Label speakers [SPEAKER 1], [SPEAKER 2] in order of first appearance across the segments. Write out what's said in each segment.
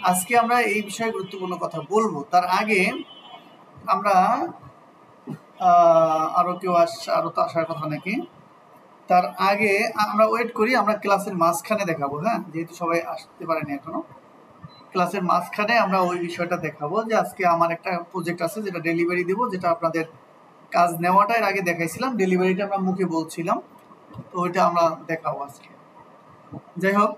[SPEAKER 1] আজকে আমরা এই বিষয়ে গুরুত্বপূর্ণ কথা বলবো। তার আগে আমরা আরো কেউ আরো তো আসার কথা নাকি, তার আগে আমরা ওয়েট করি, আমরা ক্লাসের মাঝখানে দেখাবো। হ্যাঁ, যেহেতু সবাই আসতে পারেনি এখনো, ক্লাসের মাঝখানে আমরা ওই বিষয়টা দেখাবো যে আজকে আমার একটা প্রজেক্ট আছে যেটা ডেলিভারি দেবো, যেটা আপনাদের কাজ নেওয়াটা এর আগে দেখাইছিলাম, ডেলিভারিটা আমরা মুখে বলছিলাম, তো ওইটা আমরা দেখাবো আজকে। যাই হোক,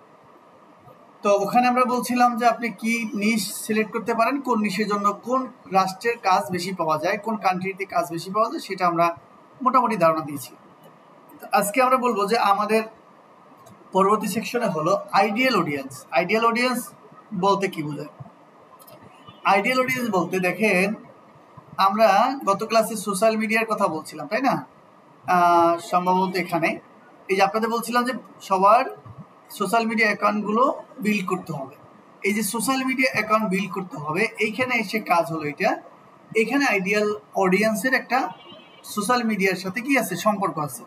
[SPEAKER 1] তো ওখানে আমরা বলছিলাম যে আপনি কি নিশ সিলেক্ট করতে পারেন, কোন নিশের জন্য কোন রাষ্ট্রের কাজ বেশি পাওয়া যায়, কোন কান্ট্রিতে কাজ বেশি পাওয়া যায়, সেটা আমরা মোটামুটি ধারণা দিয়েছি। আজকে আমরা বলবো যে আমাদের পরবর্তী সেকশনে হলো আইডিয়াল অডিয়েন্স। আইডিয়াল অডিয়েন্স বলতে কি বোঝায়? আইডিয়াল অডিয়েন্স বলতে, দেখেন আমরা গত ক্লাসে সোশ্যাল মিডিয়ার কথা বলছিলাম, তাই না? সম্ভবত এখানে এই যে আপনাদের বলছিলাম যে সবার সোশ্যাল মিডিয়া অ্যাকাউন্টগুলো বিল্ড করতে হবে। এই যে সোশ্যাল মিডিয়া অ্যাকাউন্ট বিল্ড করতে হবে, এইখানে এসে কাজ হলো এটা। এখানে আইডিয়াল অডিয়েন্সের একটা সোশ্যাল মিডিয়ার সাথে কি আছে, সম্পর্ক আছে।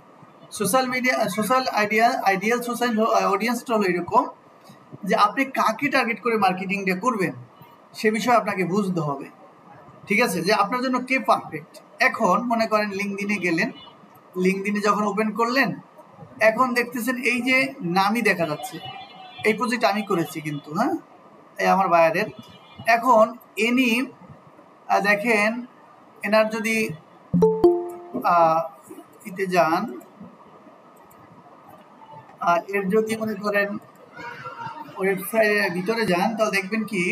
[SPEAKER 1] আইডিয়াল সোশ্যাল অডিয়েন্সটা হলো এরকম যে আপনি কাকে টার্গেট করে মার্কেটিংটা করবেন সে বিষয়ে আপনাকে বুঝতে হবে। ঠিক আছে, যে আপনার জন্য কে পারফেক্ট। এখন মনে করেন লিঙ্কডিনে গেলেন, লিঙ্কডিনে যখন ওপেন করলেন, এখন দেখতেছেন এই যে নামই দেখা যাচ্ছে, এই প্রজেক্ট আমি করেছি কিন্তু, হ্যাঁ, এই আমার বায়ারের। এখন এনি দেখেন, এনার যদি ইতে যান, আর এর যদি মনে করেন ওয়েবসাইটের ভিতরে যান, তাহলে দেখবেন কি,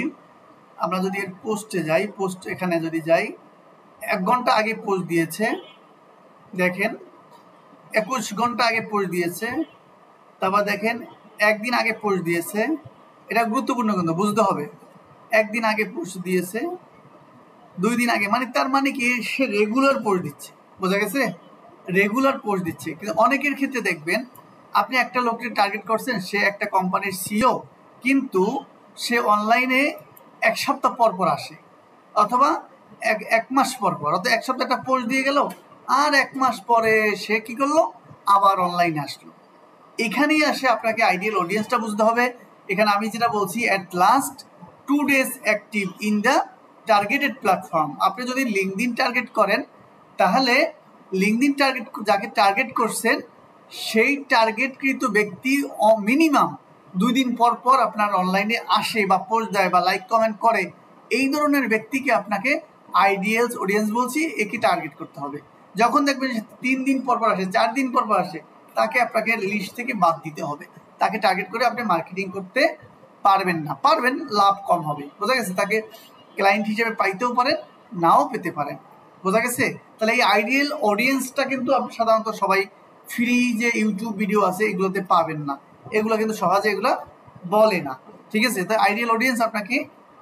[SPEAKER 1] আমরা যদি এর পোস্টে যাই, পোস্ট এখানে যদি যাই, 1 ঘন্টা আগে পোস্ট দিয়েছে, দেখেন 21 ঘন্টা আগে পোস্ট দিয়েছে। তারপর দেখেন 1 দিন আগে পোস্ট দিয়েছে। এটা গুরুত্বপূর্ণ কিন্তু বুঝতে হবে। 1 দিন আগে পোস্ট দিয়েছে, 2 দিন আগে, মানে তার মানে কি সে রেগুলার পোস্ট দিচ্ছে। বোঝা গেছে? রেগুলার পোস্ট দিচ্ছে। কিন্তু অনেকের ক্ষেত্রে দেখবেন আপনি একটা লোককে টার্গেট করছেন, সে একটা কোম্পানির সিইও, কিন্তু সে অনলাইনে 1 সপ্তাহ পর পর আসে, অথবা এক মাস পর পর, অর্থাৎ 1 সপ্তাহ একটা পোস্ট দিয়ে গেল, আর 1 মাস পরে সে কি করলো, আবার অনলাইনে আসলো। এখানেই আসে আপনাকে আইডিয়াল অডিয়েন্সটা বুঝতে হবে। এখানে আমি যেটা বলছি, at last 2 days active in the targeted platform. আপনি যদি লিঙ্কডইন টার্গেট করেন, তাহলে লিঙ্কডইন টার্গেট, যাকে টার্গেট করছেন সেই টার্গেটকৃত ব্যক্তি মিনিমাম 2 দিন পর পর আপনার অনলাইনে আসে বা পোস্ট দেয় বা লাইক কমেন্ট করে। এই ধরনের ব্যক্তিকে আপনাকে আইডিয়াল অডিয়েন্স বলছি, একে টার্গেট করতে হবে। যখন দেখবেন 3 দিন পর পর আসে, 4 দিন পর পর আসে, তাকে আপনাকে লিস্ট থেকে বাদ দিতে হবে। তাকে টার্গেট করে আপনি মার্কেটিং করতে পারবেন না, পারবেন, লাভ কম হবে। বোঝা গেছে? তাকে ক্লায়েন্ট হিসেবে পাইতেও পারেন, নাও পেতে পারেন। বোঝা গেছে? তাহলে এই আইডিয়াল অডিয়েন্সটা কিন্তু আপনি সাধারণত সবাই ফ্রি যে ইউটিউব ভিডিও আছে এগুলোতে পাবেন না, এগুলো কিন্তু সহজে এগুলো বলে না। ঠিক আছে? তাই আইডিয়াল অডিয়েন্স আপনাকে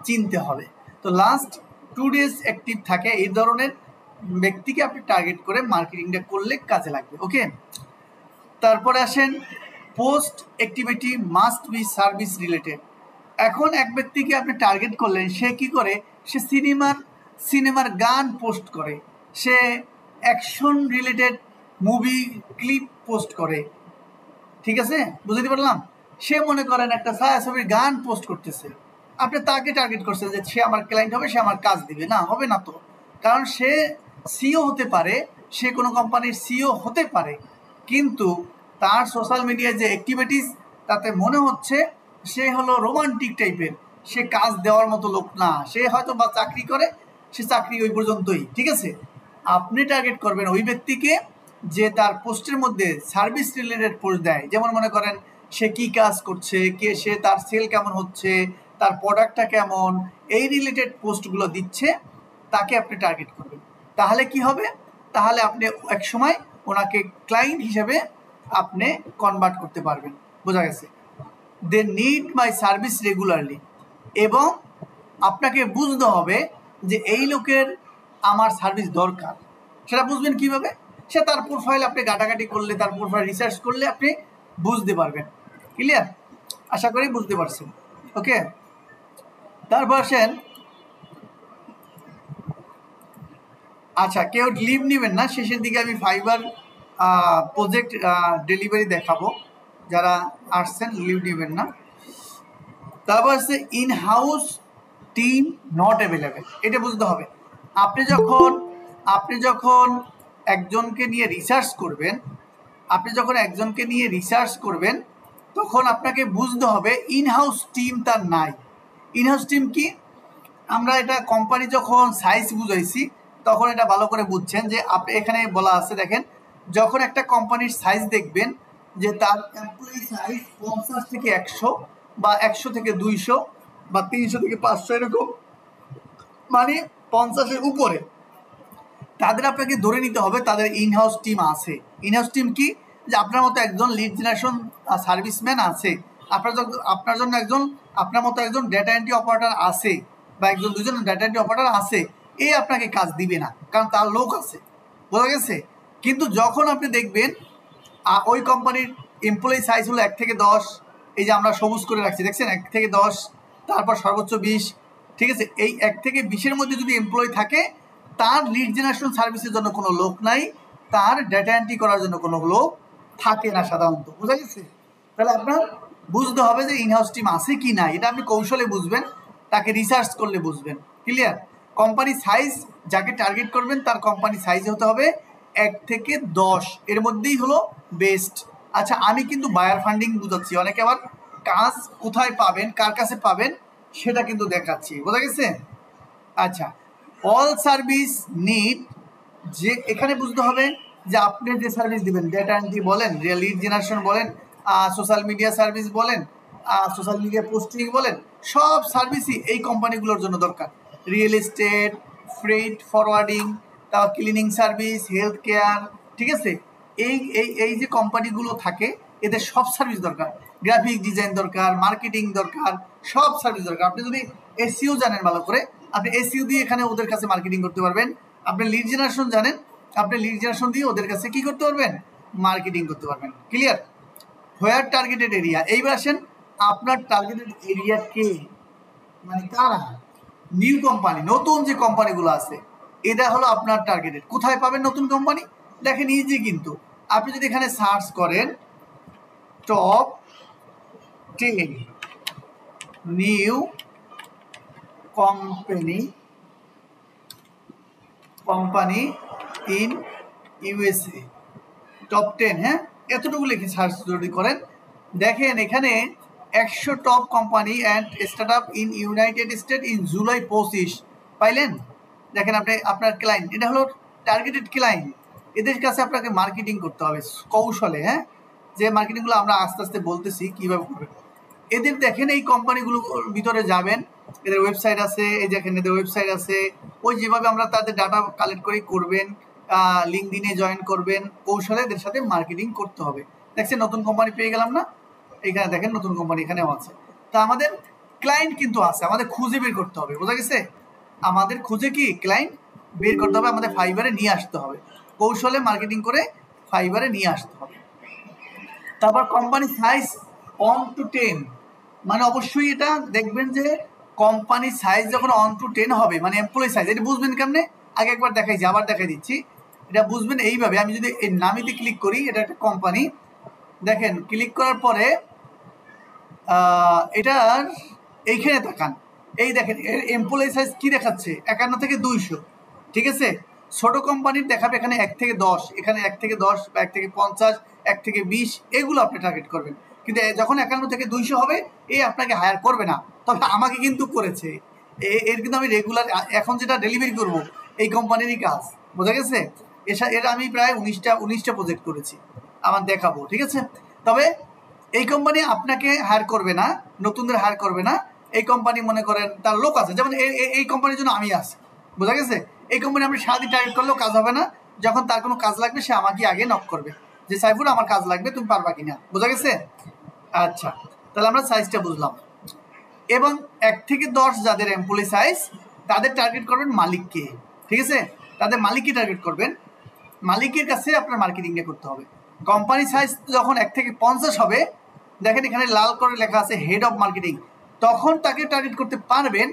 [SPEAKER 1] চিনতে হবে। তো লাস্ট 2 days অ্যাক্টিভ থাকে, এই ধরনের ব্যক্তিকে আপনি টার্গেট করে মার্কেটিংটা করলে কাজে লাগবে। ওকে, তারপরে আসেন post activity must be service related. এখন এক ব্যক্তিকে আপনি টার্গেট করলেন, সে কি করে, সে সিনেমার গান পোস্ট করে, সে action related movie clip post করে। ঠিক আছে, বুঝতে পারলাম? সে মনে করেন একটা ছায়াছবির গান পোস্ট করতেছে, আপনি তাকে টার্গেট করছেন যে সে আমার ক্লায়েন্ট হবে, সে আমার কাজ দিবে। না, হবে না তো, কারণ সে সিইও হতে পারে, সে কোনো কোম্পানির সিইও হতে পারে, কিন্তু তার সোশ্যাল মিডিয়ায় যে অ্যাক্টিভিটিস, তাতে মনে হচ্ছে সে হলো রোমান্টিক টাইপের, সে কাজ দেওয়ার মতো লোক না, সে হয়তো বা চাকরি করে, সে চাকরি ওই পর্যন্তই। ঠিক আছে, আপনি টার্গেট করবেন ওই ব্যক্তিকে যে তার পোস্টের মধ্যে সার্ভিস রিলেটেড পোস্ট দেয়। যেমন মনে করেন সে কি কাজ করছে, সে তার সেল কেমন হচ্ছে, তার প্রোডাক্টটা কেমন, এই রিলেটেড পোস্টগুলো দিচ্ছে, তাকে আপনি টার্গেট করবেন। তাহলে কি হবে, তাহলে আপনি এক সময় ওনাকে ক্লায়েন্ট হিসেবে আপনি কনভার্ট করতে পারবেন। বোঝা গেছে? They need my service regularly. এবং আপনাকে বুঝতে হবে যে এই লোকের আমার সার্ভিস দরকার। সেটা বুঝবেন কিভাবে? সে তার প্রোফাইল আপনি ঘাটাঘাটি করলে, তার প্রোফাইল রিসার্চ করলে আপনি বুঝতে পারবেন। ক্লিয়ার? আশা করি বুঝতে পারছেন। ওকে, তারপর আসেন, আচ্ছা কেউ লিভ নেবেন না, শেষের দিকে আমি ফাইবার প্রজেক্ট ডেলিভারি দেখাবো, যারা আসছেন লিভ নেবেন না। তারপর হচ্ছে in house team not available, এটা বুঝতে হবে। আপনি যখন একজনকে নিয়ে রিসার্চ করবেন তখন আপনাকে বুঝতে হবে ইন হাউস টিম তার নাই। ইন হাউস টিম কি, আমরা এটা কোম্পানি যখন সাইজ বুঝাইছি তখন এটা ভালো করে বুঝছেন যে আপনি এখানে বলা আছে, দেখেন যখন একটা কোম্পানির সাইজ দেখবেন যে তার এমপ্লয়ি সাইজ 50 থেকে 100 বা 100 থেকে 200 বা 300 থেকে 500 এরকম, মানে 50-এর উপরে, তাদের আপনাকে ধরে নিতে হবে তাদের ইন হাউস টিম আছে। ইন হাউস টিম কি, যে আপনার মতো একজন লিড জেনারেশন সার্ভিসম্যান আছে, আপনার মতো একজন ডেটা এন্ট্রি অপারেটর আছে, বা একজন দুজন ডেটা এন্ট্রি অপারেটর আছে, এই আপনাকে কাজ দিবে না, কারণ তার লোক আছে। বোঝা গেছে? কিন্তু যখন আপনি দেখবেন ওই কোম্পানির এমপ্লয়ি সাইজ হলো 1 থেকে 10, এই যে আমরা সবুজ করে রাখছি দেখছেন, 1 থেকে 10, তারপর সর্বোচ্চ 20, ঠিক আছে? এই 1 থেকে 20-এর মধ্যে যদি এমপ্লয়ি থাকে, তার লিড জেনারেশন সার্ভিসের জন্য কোনো লোক নাই, তার ডেটা এন্ট্রি করার জন্য কোনো লোক থাকে না সাধারণত। বোঝা গেছে? তাহলে আপনার বুঝতে হবে যে ইনহাউস টিম আছে কি না, এটা আপনি কৌশলে বুঝবেন, তাকে রিসার্চ করলে বুঝবেন। ক্লিয়ার? কোম্পানি সাইজ যাকে টার্গেট করবেন তার কোম্পানি সাইজ হতে হবে 1 থেকে 10 এর মধ্যেই হলো বেস্ট। আচ্ছা, আমি কিন্তু বায়ার ফান্ডিং বুঝাচ্ছি, অনেকে আবার কাজ কোথায় পাবেন, কার কাছে পাবেন সেটা কিন্তু দেখাচ্ছি। বোঝা গেছে? আচ্ছা, অল সার্ভিস নিড, যে এখানে বুঝতে হবে যে আপনি যে সার্ভিস দিবেন, ডেটা এন্ট্রি বলেন, লিড জেনারেশন বলেন, সোশ্যাল মিডিয়া সার্ভিস বলেন, সোশ্যাল মিডিয়া পোস্টিং বলেন, সব সার্ভিসই এই কোম্পানিগুলোর জন্য দরকার। রিয়েল এস্টেট, ফ্রেট ফরওয়ার্ডিং, তারপর ক্লিনিং সার্ভিস, হেলথ কেয়ার, ঠিক আছে? এই এই এই যে কোম্পানিগুলো থাকে এদের সব সার্ভিস দরকার, গ্রাফিক ডিজাইন দরকার, মার্কেটিং দরকার, সব সার্ভিস দরকার। আপনি যদি এসইও জানেন ভালো করে, আপনি এসইও দিয়ে এখানে ওদের কাছে মার্কেটিং করতে পারবেন। আপনি লিড জেনারেশন জানেন, আপনি লিড জেনারেশন দিয়ে ওদের কাছে কি করতে পারবেন, মার্কেটিং করতে পারবেন। ক্লিয়ার? হোয়ার টার্গেটেড এরিয়া, এইবার আসেন আপনার টার্গেটেড এরিয়া কে, মানে কারা, নিউ কোম্পানি, নতুন যে কোম্পানিগুলো আছে এটা হলো আপনার টার্গেটেড। কোথায় পাবেন নতুন কোম্পানি? দেখেন ইজি, কিন্তু আপনি যদি এখানে সার্চ করেন top 10 new company in USA, top 10, হ্যাঁ, এতটুকু লিখে সার্চ যদি করেন, দেখেন এখানে 100 top company and startup in United state in July 25 পাইলেন। দেখেন আপনি আপনার ক্লায়েন্ট, এটা হলো টার্গেটেড ক্লায়েন্ট, এদের কাছে আপনাকে মার্কেটিং করতে হবে কৌশলে, হ্যাঁ, যে মার্কেটিংগুলো আমরা আস্তে আস্তে বলতেছি কীভাবে করবেন। এদের দেখেন এই কোম্পানিগুলোর ভিতরে যাবেন, এদের ওয়েবসাইট আছে, এই দেখেন এদের ওয়েবসাইট আছে, ওই যেভাবে আমরা তাদের ডাটা কালেক্ট করে করবেন, লিঙ্কডিনে জয়েন করবেন, কৌশলে এদের সাথে মার্কেটিং করতে হবে। দেখছেন নতুন কোম্পানি পেয়ে গেলাম না, এখানে দেখেন নতুন কোম্পানি এখানেও আছে। তা আমাদের ক্লায়েন্ট কিন্তু আছে, আমাদের খুঁজে বের করতে হবে। বোঝা গেছে? আমাদের খুঁজে কি ক্লায়েন্ট বের করতে হবে, আমাদের ফাইবারে নিয়ে আসতে হবে, কৌশলে মার্কেটিং করে ফাইবারে নিয়ে আসতে হবে। তারপর কোম্পানি সাইজ 1 to 10, মানে অবশ্যই এটা দেখবেন যে কোম্পানি সাইজ যখন 1 to 10 হবে, মানে এমপ্লয়ি সাইজ, এটা বুঝবেন কেমনে, আগে একবার দেখাইছি, আবার দেখাই দিচ্ছি। এটা বুঝবেন এইভাবে, আমি যদি এই নামিতে ক্লিক করি, এটা একটা কোম্পানি, দেখেন ক্লিক করার পরে এটার এইখানে তাকান, এই দেখেন এর এমপ্লয়ি সাইজ কি দেখাচ্ছে, 51 থেকে 200, ঠিক আছে? ছোট কোম্পানির দেখাবে এখানে 1 থেকে 10, এখানে 1 থেকে 10 বা 1 থেকে 50, 1 থেকে 20, এগুলো আপনি টার্গেট করবেন। কিন্তু যখন 51 থেকে 200 হবে, এই আপনাকে হায়ার করবে না, তবে আমাকে কিন্তু করেছে, এর কিন্তু আমি রেগুলার এখন যেটা ডেলিভারি করব এই কোম্পানিরই কাজ। বোঝা গেছে? এর আমি প্রায় 19টা প্রজেক্ট করেছি, আমার দেখাবো, ঠিক আছে? তবে এই কোম্পানি আপনাকে হায়ার করবে না, নতুনদের হায়ার করবে না। এই কোম্পানি মনে করেন তার লোক আছে, যেমন এই কোম্পানির জন্য আমি আছি। বোঝা গেছে? এই কোম্পানি আপনি সারাদিন টার্গেট করলেও কাজ হবে না, যখন তার কোনো কাজ লাগবে সে আমাকে আগে নক করবে যে সাইফুর আমার কাজ লাগবে, তুমি পারবা কিনা। বোঝা গেছে? আচ্ছা, তাহলে আমরা সাইজটা বুঝলাম। এবং 1 থেকে 10 যাদের এমপ্লয়ি সাইজ, তাদের টার্গেট করবেন মালিককে, ঠিক আছে? তাদের মালিককে টার্গেট করবেন, মালিকের কাছে আপনার মার্কেটিংটা করতে হবে। কোম্পানি সাইজ যখন 1 থেকে 50 হবে, দেখেন এখানে লাল করে লেখা আছে হেড অফ মার্কেটিং, তখন তাকে টার্গেট করতে পারবেন,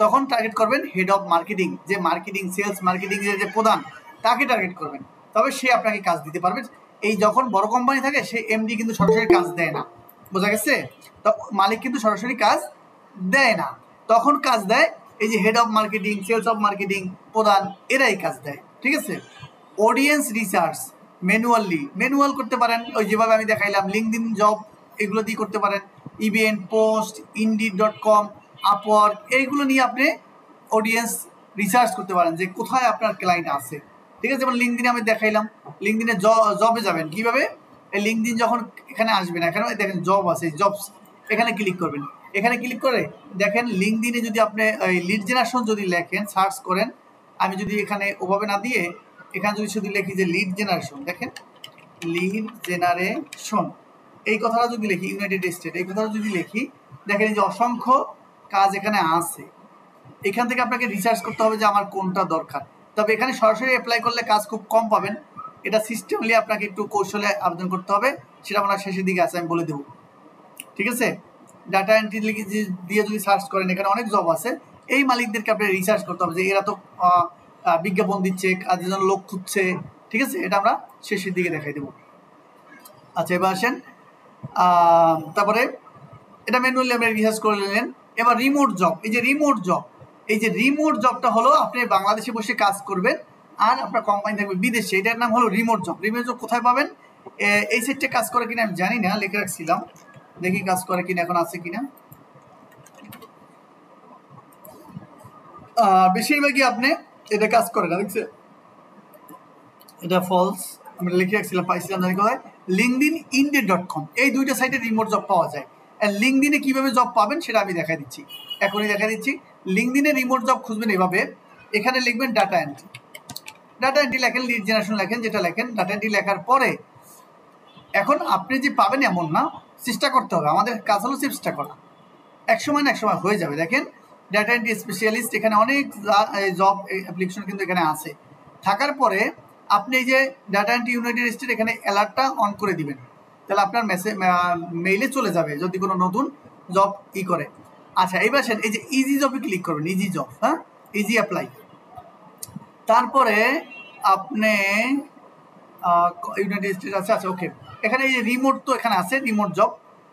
[SPEAKER 1] তখন টার্গেট করবেন হেড অফ মার্কেটিং, যে মার্কেটিং সেলস মার্কেটিং যে প্রধান, তাকে টার্গেট করবেন, তবে সে আপনাকে কাজ দিতে পারবে। এই যখন বড় কোম্পানি থাকে সে এমডি কিন্তু সরাসরি কাজ দেয় না। বোঝা গেছে? তো মালিক কিন্তু সরাসরি কাজ দেয় না, তখন কাজ দেয় এই যে head of marketing, sales of marketing প্রধান, এরাই কাজ দেয়। ঠিক আছে, অডিয়েন্স রিসার্চ ম্যানুয়াল করতে পারেন, ওই যেভাবে আমি দেখাইলাম লিঙ্কডইন জব এগুলো দিয়ে করতে পারেন, ইভেন্ট পোস্ট, ইনডিড.com, আপওয়ার্ক, এইগুলো নিয়ে আপনি অডিয়েন্স রিসার্চ করতে পারেন যে কোথায় আপনার ক্লায়েন্ট আছে। ঠিক আছে, যেমন লিঙ্কডইনে আমি দেখাইলাম, লিঙ্কডইনে জবে যাবেন কিভাবে, এই লিঙ্কডইন যখন এখানে আসবেন, এখানে দেখেন জব আছে, জবস, এখানে ক্লিক করবেন। এখানে ক্লিক করে দেখেন লিঙ্কডইনে যদি আপনি লিড জেনারেশন যদি লেখেন, সার্চ করেন, আমি যদি এখানে ওভাবে না দিয়ে এখানে যদি শুধু লিখি যে লিড জেনারেশন, দেখেন লিড জেনারেশন এই কথাটা যদি লিখি, ইউনাইটেড স্টেট এই কথাটা যদি লিখি, দেখেন যে অসংখ্য কাজ এখানে আছে। এখান থেকে আপনাকে রিসার্চ করতে হবে যে আমার কোনটা দরকার। তবে এখানে সরাসরি অ্যাপ্লাই করলে কাজ খুব কম পাবেন, এটা সিস্টেমলি আপনাকে একটু কৌশলে আবেদন করতে হবে, সেটা আমার শেষের দিকে আছে, আমি বলে দেবো। ঠিক আছে, ডাটা এন্ট্রি দিয়ে যদি সার্চ করেন এখানে অনেক জব আছে, এই মালিকদেরকে আপনি রিসার্চ করতে হবে যে এরা তো বিজ্ঞাপন দিচ্ছে, কাজের জন্য লোক খুঁজছে। ঠিক আছে, এটা আমরা শেষের দিকে দেখাই দেবো। আচ্ছা, এবার আসেন, তারপরে এটা ম্যানুয়ালি আপনি রিসার্চ করে নিলেন। এবার রিমোট জব, এই যে রিমোট জবটা হলো আপনি বাংলাদেশে বসে কাজ করবেন আর আপনার কোম্পানি থাকবে বিদেশে, এটার নাম হলো রিমোট জব। রিমোট জব কোথায় পাবেন? এই সেটটা কাজ করে কিনা আমি জানি না, লিখে রাখছিলাম, দেখি কাজ করে কিনা, এখন আছে কিনা। বেশিরভাগই আপনি এটা কাজ করে না, দেখছে এটা ফলস, আমি লিখে রাখছিলাম, পাইছিলাম জানি কোথায়, লিঙ্কডইন, ইনডিড.com, এই দুইটা সাইটে রিমোট জব পাওয়া যায়। আর লিঙ্কডইনে কিভাবে জব পাবেন সেটা আমি দেখাই দিচ্ছি, এখনই দেখাই দিচ্ছি। লিঙ্কডইনে রিমোট জব খুঁজবেন এভাবে, এখানে লিখবেন ডাটা এন্ট্রি লেখেন, লিড জেনারেশন লেখেন, যেটা লেখেন ডাটা এন্ট্রি লেখার পরে এখন আপনি যে পাবেন এমন না, চেষ্টা করতে হবে, আমাদের কাজ হলো চেষ্টা করা, এক সময় না এক সময় হয়ে যাবে। দেখেন ডাটা এন্ট্রি স্পেশালিস্ট, এখানে অনেক জব অ্যাপ্লিকেশন কিন্তু এখানে আছে। থাকার পরে আপনি এই যে ডাটা এন্ট্রি ইউনাইটেড স্টেট এখানে অ্যালার্টটা অন করে দিবেন, তাহলে আপনার মেইলে চলে যাবে যদি কোনো নতুন জব করে। আচ্ছা, এবার আসেন এই যে ইজি জবে ক্লিক করবেন, ইজি জব, হ্যাঁ, ইজি অ্যাপ্লাই। তারপরে আপনি ইউনাইটেড স্টেট আছে, আচ্ছা ওকে, এখানে এই যে রিমোট তো এখানে আছে, রিমোট জব,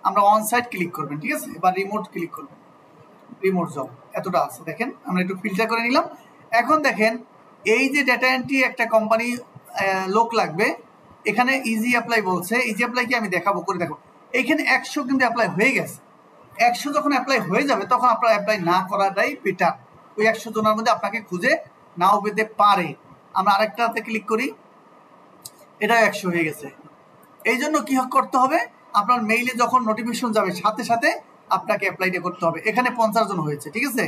[SPEAKER 1] আমরা অন সাইট ক্লিক করবেন। ঠিক আছে, এবার রিমোট ক্লিক করবেন, রিমোট জব এতটা আছে, দেখেন আমরা একটু ফিল্টার করে নিলাম। এখন দেখেন এই যে ডাটা এন্ট্রি একটা কোম্পানি লোক লাগবে, এখানে ইজি অ্যাপ্লাই বলছে, ইজি অ্যাপ্লাই কি আমি দেখাবো, করে দেখো, এইখানে 100 কিন্তু অ্যাপ্লাই হয়ে গেছে। 100 যখন অ্যাপ্লাই হয়ে যাবে তখন আপনার অ্যাপ্লাই না করাটাই বেটার, ওই 100 জনের মধ্যে আপনাকে খুঁজে নাও পেতে পারে। আমরা আরেকটাতে ক্লিক করি, এটা 100 হয়ে গেছে। এই জন্য কি করতে হবে, আপনার মেইলে যখন নোটিফিকেশন যাবে সাথে সাথে আপনাকে অ্যাপ্লাইটা করতে হবে। এখানে 50 জন হয়েছে। ঠিক আছে,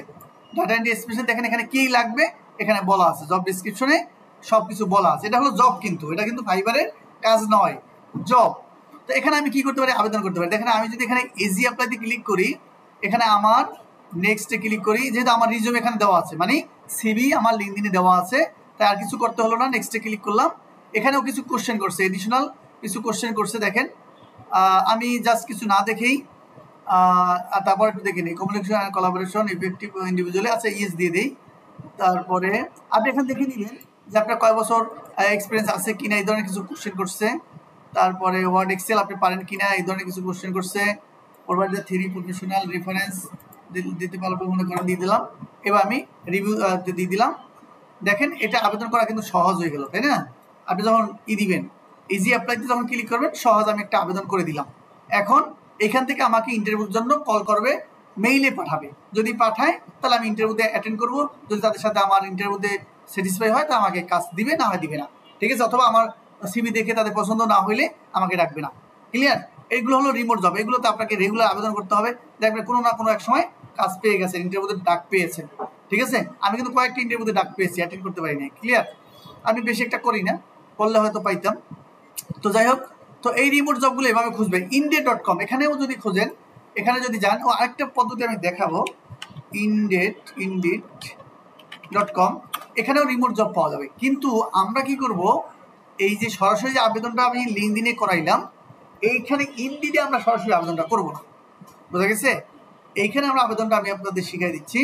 [SPEAKER 1] ডাটা এন্ট্রি স্পেশাল দেখেন এখানে কি লাগবে, এখানে বলা আছে, জব ডিসক্রিপশনে সব কিছু বলা আছে। এটা হলো জব, কিন্তু এটা কিন্তু ফাইবারের কাজ নয়, জব। তো এখানে আমি কি করতে পারি, আবেদন করতে পারি। দেখেন আমি যদি এখানে ইজি অ্যাপ্লাইতে ক্লিক করি, এখানে আমার নেক্সটে ক্লিক করি, যেহেতু আমার রিজিউম এখানে দেওয়া আছে, মানে সিভি আমার লিঙ্কডইনে দেওয়া আছে, তাই আর কিছু করতে হলো না, নেক্সটে ক্লিক করলাম। এখানেও কিছু কোশ্চেন করছে, এডিশনাল কিছু কোশ্চেন করছে, দেখেন আমি জাস্ট কিছু না দেখেই তারপর একটু দেখে নিই, communication and collaboration effective individually, আচ্ছা ইয়েস দিয়ে দিই। তারপরে আপনি এখানে দেখে নিলেন যে আপনার কয় বছর এক্সপিরিয়েন্স আছে কিনা, এই ধরনের কিছু কোশ্চেন করছে। তারপরে ওয়ার্ড এক্সেল আপনি পারেন কিনা, এই ধরনের কিছু কোশ্চেন করছে। প্রোভাইড দ্য 3 প্রফেশনাল রেফারেন্স দিতে পারবো মনে করে দিয়ে দিলাম। এবার আমি রিভিউ দিয়ে দিলাম। দেখেন এটা আবেদন করা কিন্তু সহজ হয়ে গেল, তাই না? আপনি যখন দিবেন, ইজি অ্যাপ্লাইতে যখন ক্লিক করবেন, সহজ আমি একটা আবেদন করে দিলাম। এখন এখান থেকে আমাকে ইন্টারভিউর জন্য কল করবে, মেইলে পাঠাবে, যদি পাঠায় তাহলে আমি ইন্টারভিউতে অ্যাটেন্ড করবো, যদি তাদের সাথে আমার ইন্টারভিউতে স্যাটিসফাই হয় তা আমাকে কাজ দিবে, না হয় দিবে না। ঠিক আছে, অথবা আমার সিভি দেখে তাদের পছন্দ না হইলে আমাকে ডাকবে না। ক্লিয়ার? এইগুলো হলো রিমোট জব, এগুলোতে আপনাকে রেগুলার আবেদন করতে হবে, দেখবেন কোনো না কোনো এক সময় কাজ পেয়ে গেছে, ইন্টারভিউতে ডাক পেয়েছেন। ঠিক আছে, আমি কিন্তু কয়েকটি ইন্টারভিউতে ডাক পেয়েছি, অ্যাটেন্ড করতে পারি নাই। ক্লিয়ার? আমি বেশি একটা করি না, করলে হয়তো পাইতাম। তো যাই হোক, তো এই রিমোট জবগুলো এভাবে খুঁজবেন। ইনডেড.com এখানেও যদি খোঁজেন, এখানে যদি যান, ও আরেকটা পদ্ধতি আমি দেখাবো, ইনডেড.com, এখানেও রিমোট জব পাওয়া যাবে। কিন্তু আমরা কি করব, এই যে সরাসরি যে আবেদনটা আমি লিঙ্কডইনে করাইলাম, এইখানে ইনডিডে আমরা সরাসরি আবেদনটা করব না, বোঝা গেছে? এইখানে আমরা আবেদনটা আমি আপনাদের শিখিয়ে দিচ্ছি।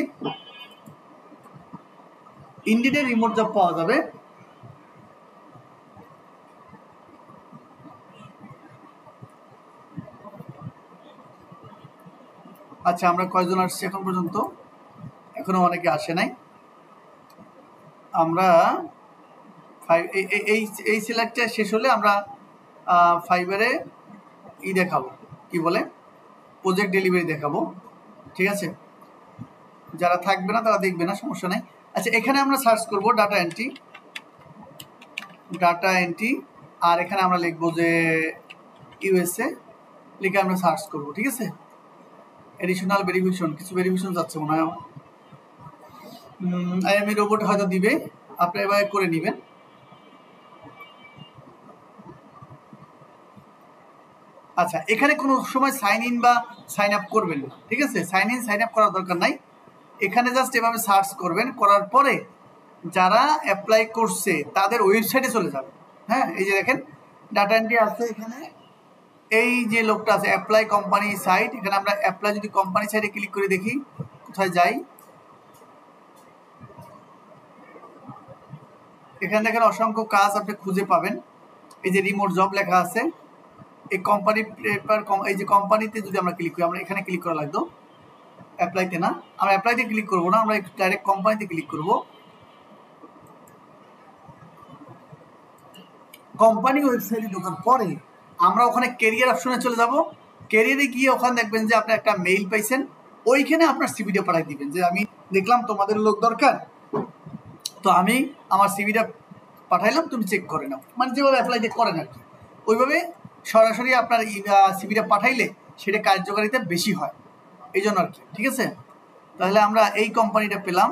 [SPEAKER 1] ইনডিডে রিমোট জব পাওয়া যাবে। আচ্ছা, আমরা কয়জন আসছি এখন পর্যন্ত? এখনো অনেকে আসে নাই। আমরা এই সিলেক্টটা শেষ হলে আমরা ফাইবারে দেখাবো, কি বলে, প্রজেক্ট ডেলিভারি দেখাবো। ঠিক আছে, যারা থাকবে না তারা দেখবে না, সমস্যা নাই। আচ্ছা, এখানে আমরা সার্চ করব ডাটা এন্ট্রি, আর এখানে আমরা লিখবো যে ইউএসএ, লিখে আমরা সার্চ করব। ঠিক আছে, এডিশনাল ভেরিফিকেশন, কিছু ভেরিফিকেশন যাচ্ছে মনে হয় আমার। আইএমই রোবট হয়তো দিবে, আপনি এভাবে করে নেবেন। আচ্ছা, এখানে কোনো সময় সাইন ইন বা সাইন আপ করবেন না। ঠিক আছে, সাইন ইন সাইন আপ করার দরকার নাই। এখানে জাস্ট এভাবে সার্চ করবেন, করার পরে যারা অ্যাপ্লাই করছে তাদের ওয়েবসাইটে চলে যাবে। হ্যাঁ, এই যে দেখেন ডাটা এন্ট্রি আছে এখানে, এই যে লোকটা আছে অ্যাপ্লাই কোম্পানি সাইট, এখানে আমরা অ্যাপ্লাই যদি কোম্পানি সাইটে ক্লিক করে দেখি কোথায় যাই, এখানে দেখেন অসংখ্য কাজ আপনি খুঁজে পাবেন। এই যে রিমোট জব লেখা আছে, এই কোম্পানি পেপার, এই যে কোম্পানিতে যদি আমরা ক্লিক করি, আমরা এখানে ক্লিক করা লাগতো, অ্যাপ্লাইতে না, আমরা অ্যাপ্লাইতে ক্লিক করবো না, আমরা ডাইরেক্ট কোম্পানিতে ক্লিক করব। কোম্পানি ওয়েবসাইটে ঢোকার পরে আমরা ওখানে কেরিয়ার অপশনে চলে যাব। কেরিয়ারে গিয়ে ওখানে দেখবেন যে আপনি একটা মেইল পাইছেন, ওইখানে আপনার সিভিটা পাঠিয়ে দিবেন যে আমি দেখলাম তোমাদের লোক দরকার, তো আমি আমার সিভিটা পাঠাইলাম, তুমি চেক করে নাও। মানে যেভাবে অ্যাপ্লাইতে করেন আর কি, ওইভাবে সরাসরি আপনার সিভিটা পাঠাইলে সেটা কার্যকারিতা বেশি হয়, এই জন্য আর কি। ঠিক আছে, তাহলে আমরা এই কোম্পানিটা পেলাম।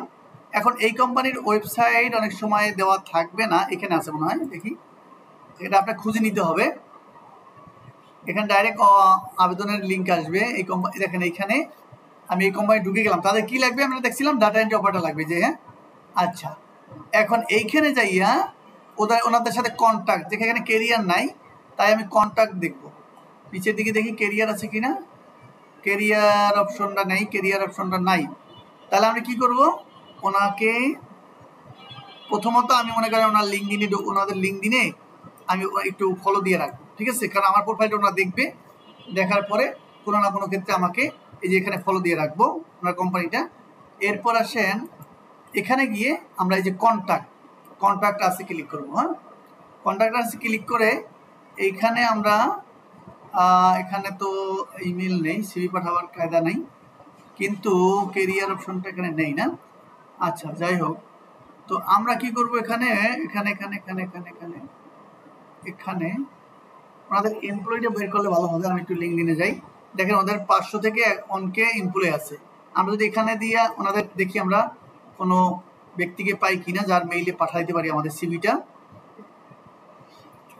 [SPEAKER 1] এখন এই কোম্পানির ওয়েবসাইট অনেক সময় দেওয়া থাকবে না, এখানে আছে মনে হয়, দেখি, এটা আপনার খুঁজে নিতে হবে। এখানে ডাইরেক্ট আবেদনের লিঙ্ক আসবে। এই কোম্পানি দেখেন, এইখানে আমি এই কোম্পানি ঢুকে গেলাম, তাদের কি লাগবে আমরা দেখছিলাম, ডাটা এন্ট্রি অপারেটর লাগবে যে। হ্যাঁ, আচ্ছা, এখন এইখানে যাইয়া ওনাদের সাথে কন্ট্যাক্ট, দেখে এখানে কেরিয়ার নাই, তাই আমি কন্ট্যাক্ট দেখব, নিচের দিকে দেখি কেরিয়ার আছে কিনা। কেরিয়ার অপশনটা নেই, কেরিয়ার অপশনটা নাই। তাহলে আমরা কি করব, ওনাকে প্রথমত আমি মনে করি ওনার লিঙ্কডিনে, ওনাদের লিঙ্কডিনে আমি একটু ফলো দিয়ে রাখবো। ঠিক আছে, কারণ আমার প্রোফাইলটা ওনারা দেখবে, দেখার পরে কোনো না কোনো ক্ষেত্রে আমাকে এই যে এখানে ফলো দিয়ে রাখবো ওনার কোম্পানিটা। এরপর আসেন এখানে গিয়ে আমরা এই যে কন্ট্যাক্ট আছে ক্লিক করবো। হ্যাঁ, কন্ট্যাক্ট আছে ক্লিক করে এইখানে আমরা এখানে তো ইমেল নেই, সিভি পাঠাবার কায়দা নেই, কিন্তু কেরিয়ার অপশনটা এখানে নেই না। আচ্ছা, যাই হোক, তো আমরা কি করব, এখানে এখানে এখানে এখানে এখানে এখানে এখানে ওনাদের এমপ্লয়িটা বের করলে ভালো হবে। আমি একটু লিঙ্কডিনে যাই, দেখেন ওদের 500 থেকে অনকে এমপ্লয়ি আছে। আমরা যদি এখানে দিয়ে ওনাদের দেখি আমরা কোনো ব্যক্তিকে পাই কিনা যার মেইলে পাঠাইতে পারি আমাদের সিভিটা।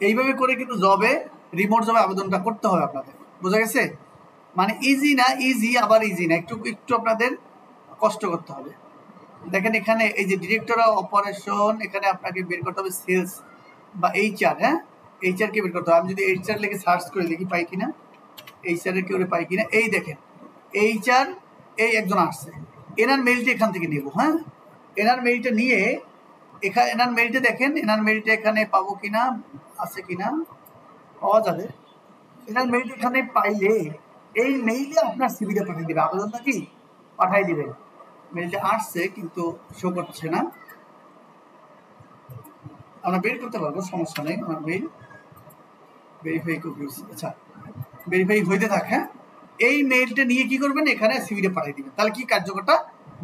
[SPEAKER 1] এইভাবে করে কিন্তু জবে, রিমোট জবে আবেদনটা করতে হবে আপনাদের, বোঝা গেছে? মানে ইজি না, ইজি আবার ইজি না, একটু একটু আপনাদের কষ্ট করতে হবে। দেখেন এখানে এই যে ডিরেক্টর অফ অপারেশন, এখানে আপনাকে বের করতে হবে সেলস বা এইচআর। হ্যাঁ, এইচআরকে বের করতে হবে। আমি যদি এইচআর লিখে সার্চ করে দেখি পাই কিনা, এইচআরের কেউ পাই কিনা। এই দেখেন এইচআর, এই একজন আসছে, এনার মেইলটা এখান থেকে নেব। হ্যাঁ, এনার মেইলটা নিয়ে এখানে, এনার মেইলটা দেখেন, এনার মেইলটা এখানে পাবো কিনা, আছে কিনা, পাওয়া যাবে। এনার মেইলটা এখানে পাইলে এই মেইলে আপনার সিভিটা পাঠিয়ে দিবে, আবেদনটা কি পাঠিয়ে দিবে। মেইলটা আসছে কিন্তু শো করছে না, আমরা বের করতে পারবো, সমস্যা নেই। আমার মেইল ভেরিফাই করবো। আচ্ছা, ভেরিফাই হইতে থাকে। হ্যাঁ, এই মেইলটা নিয়ে কি করবেন, এখানে সিভিটা পাঠিয়ে দিবেন, তাহলে কি কার্যকরটা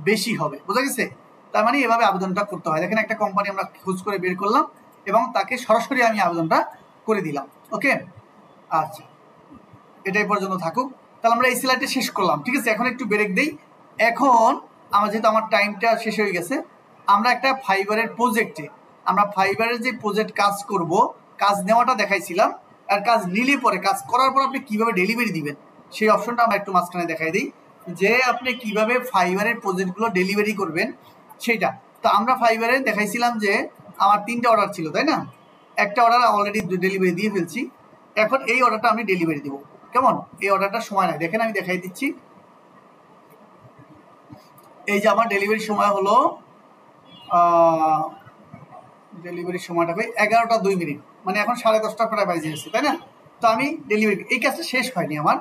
[SPEAKER 1] বেশি হবে, বোঝা গেছে? তার মানে এভাবে আবেদনটা করতে হয়। দেখেন একটা কোম্পানি আমরা খোঁজ করে বের করলাম এবং তাকে সরাসরি আমি আবেদনটা করে দিলাম। ওকে, আচ্ছা, এটাই পর্যন্ত থাকুক। তাহলে আমরা এই স্লাইডটা শেষ করলাম। ঠিক আছে, এখন একটু ব্রেক দেই। এখন আমার যেহেতু আমার টাইমটা শেষ হয়ে গেছে, আমরা একটা ফাইবারের প্রজেক্টে, আমরা ফাইবারের যে প্রজেক্ট কাজ করব, কাজ নেওয়াটা দেখাইছিলাম, আর কাজ নিলে পরে, কাজ করার পর আপনি কিভাবে ডেলিভারি দিবেন সেই অপশনটা আমরা একটু মাঝখানে দেখাই দিই, যে আপনি কিভাবে ফাইবারের প্রজেক্টগুলো ডেলিভারি করবেন সেটা। তো আমরা ফাইবারে দেখাইছিলাম যে আমার 3টা অর্ডার ছিল, তাই না? একটা অর্ডার অলরেডি ডেলিভারি দিয়ে ফেলছি, এখন এই অর্ডারটা আমি ডেলিভারি দেবো। কেমন, এই অর্ডারটা সময় নাই, দেখেন আমি দেখাই দিচ্ছি। এই যে আমার ডেলিভারি সময় হলো, ডেলিভারি সময়টা ভাই 11টা 2 মিনিট, মানে এখন 10:30 প্রায় বাজে গেছে, তাই না? তো আমি ডেলিভারি, এই কাজটা শেষ হয়নি আমার,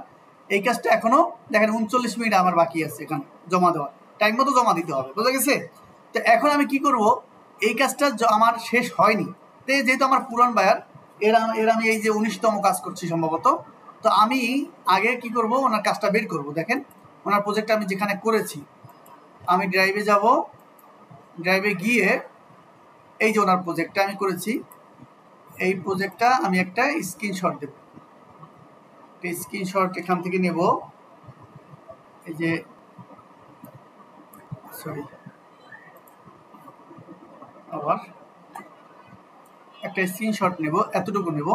[SPEAKER 1] এই কাজটা এখনো দেখেন 39 মিনিট আমার বাকি আছে এখানে জমা দেওয়া, টাইম মতো জমা দিতে হবে, বুঝা গেছে? তো এখন আমি কি করব, এই কাজটা আমার শেষ হয়নি, তো যেহেতু আমার পুরান বায়ার, এর আমি এই যে 19তম কাজ করছি সম্ভবত, তো আমি আগে কি করব, ওনার কাজটা বের করব। দেখেন ওনার প্রজেক্টটা আমি যেখানে করেছি, আমি ড্রাইভে যাব, ড্রাইভে গিয়ে এই যে ওনার প্রজেক্টটা আমি করেছি, এই প্রজেক্টটা আমি একটা স্ক্রিনশট দেব, স্ক্রিনশট এখান থেকে নেব, এই যে সরি আবার একটা স্ক্রিনশট নেব, এতটুকু নেব,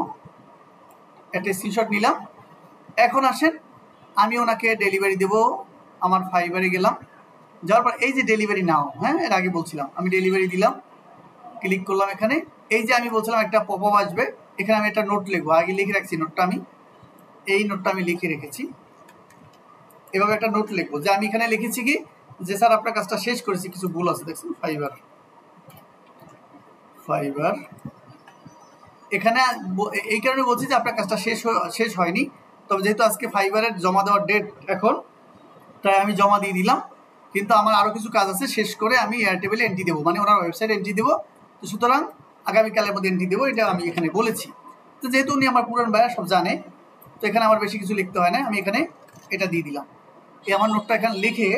[SPEAKER 1] একটা স্ক্রিনশট নিলাম। এখন আসেন আমি ওনাকে ডেলিভারি দেব, আমার ফাইবারে গেলাম, যাওয়ার পর এই যে ডেলিভারি নাও, হ্যাঁ এর আগে বলছিলাম আমি ডেলিভারি দিলাম, ক্লিক করলাম এখানে, এই যে আমি বলছিলাম একটা পপ আপ আসবে, এখানে আমি একটা নোট লিখবো, আগে লিখে রাখছি নোটটা, আমি এই নোটটা আমি লিখে রেখেছি, এভাবে একটা নোট লিখবো যে আমি এখানে লিখেছি কি যে স্যার আপনার কাজটা শেষ করেছি, কিছু ভুল আছে দেখছেন, ফাইবার ফাইবার এখানে এই কারণে বলছি যে আপনার কাজটা শেষ হয়নি, তবে যেহেতু আজকে ফাইবারের জমা দেওয়ার ডেট এখন, তাই আমি জমা দিয়ে দিলাম, কিন্তু আমার আরও কিছু কাজ আছে, শেষ করে আমি এয়ারটেবিলে এন্ট্রি দেবো, মানে ওনার ওয়েবসাইটে এন্ট্রি দেবো, তো সুতরাং আগামীকালের মধ্যে এন্ট্রি দেবো, এটা আমি এখানে বলেছি। তো যেহেতু উনি আমার পুরান বায়ার সব জানে, তো এখানে আমার বেশি কিছু লিখতে হয় না, আমি এখানে এটা দিয়ে দিলাম, এই আমার নোটটা এখানে লিখে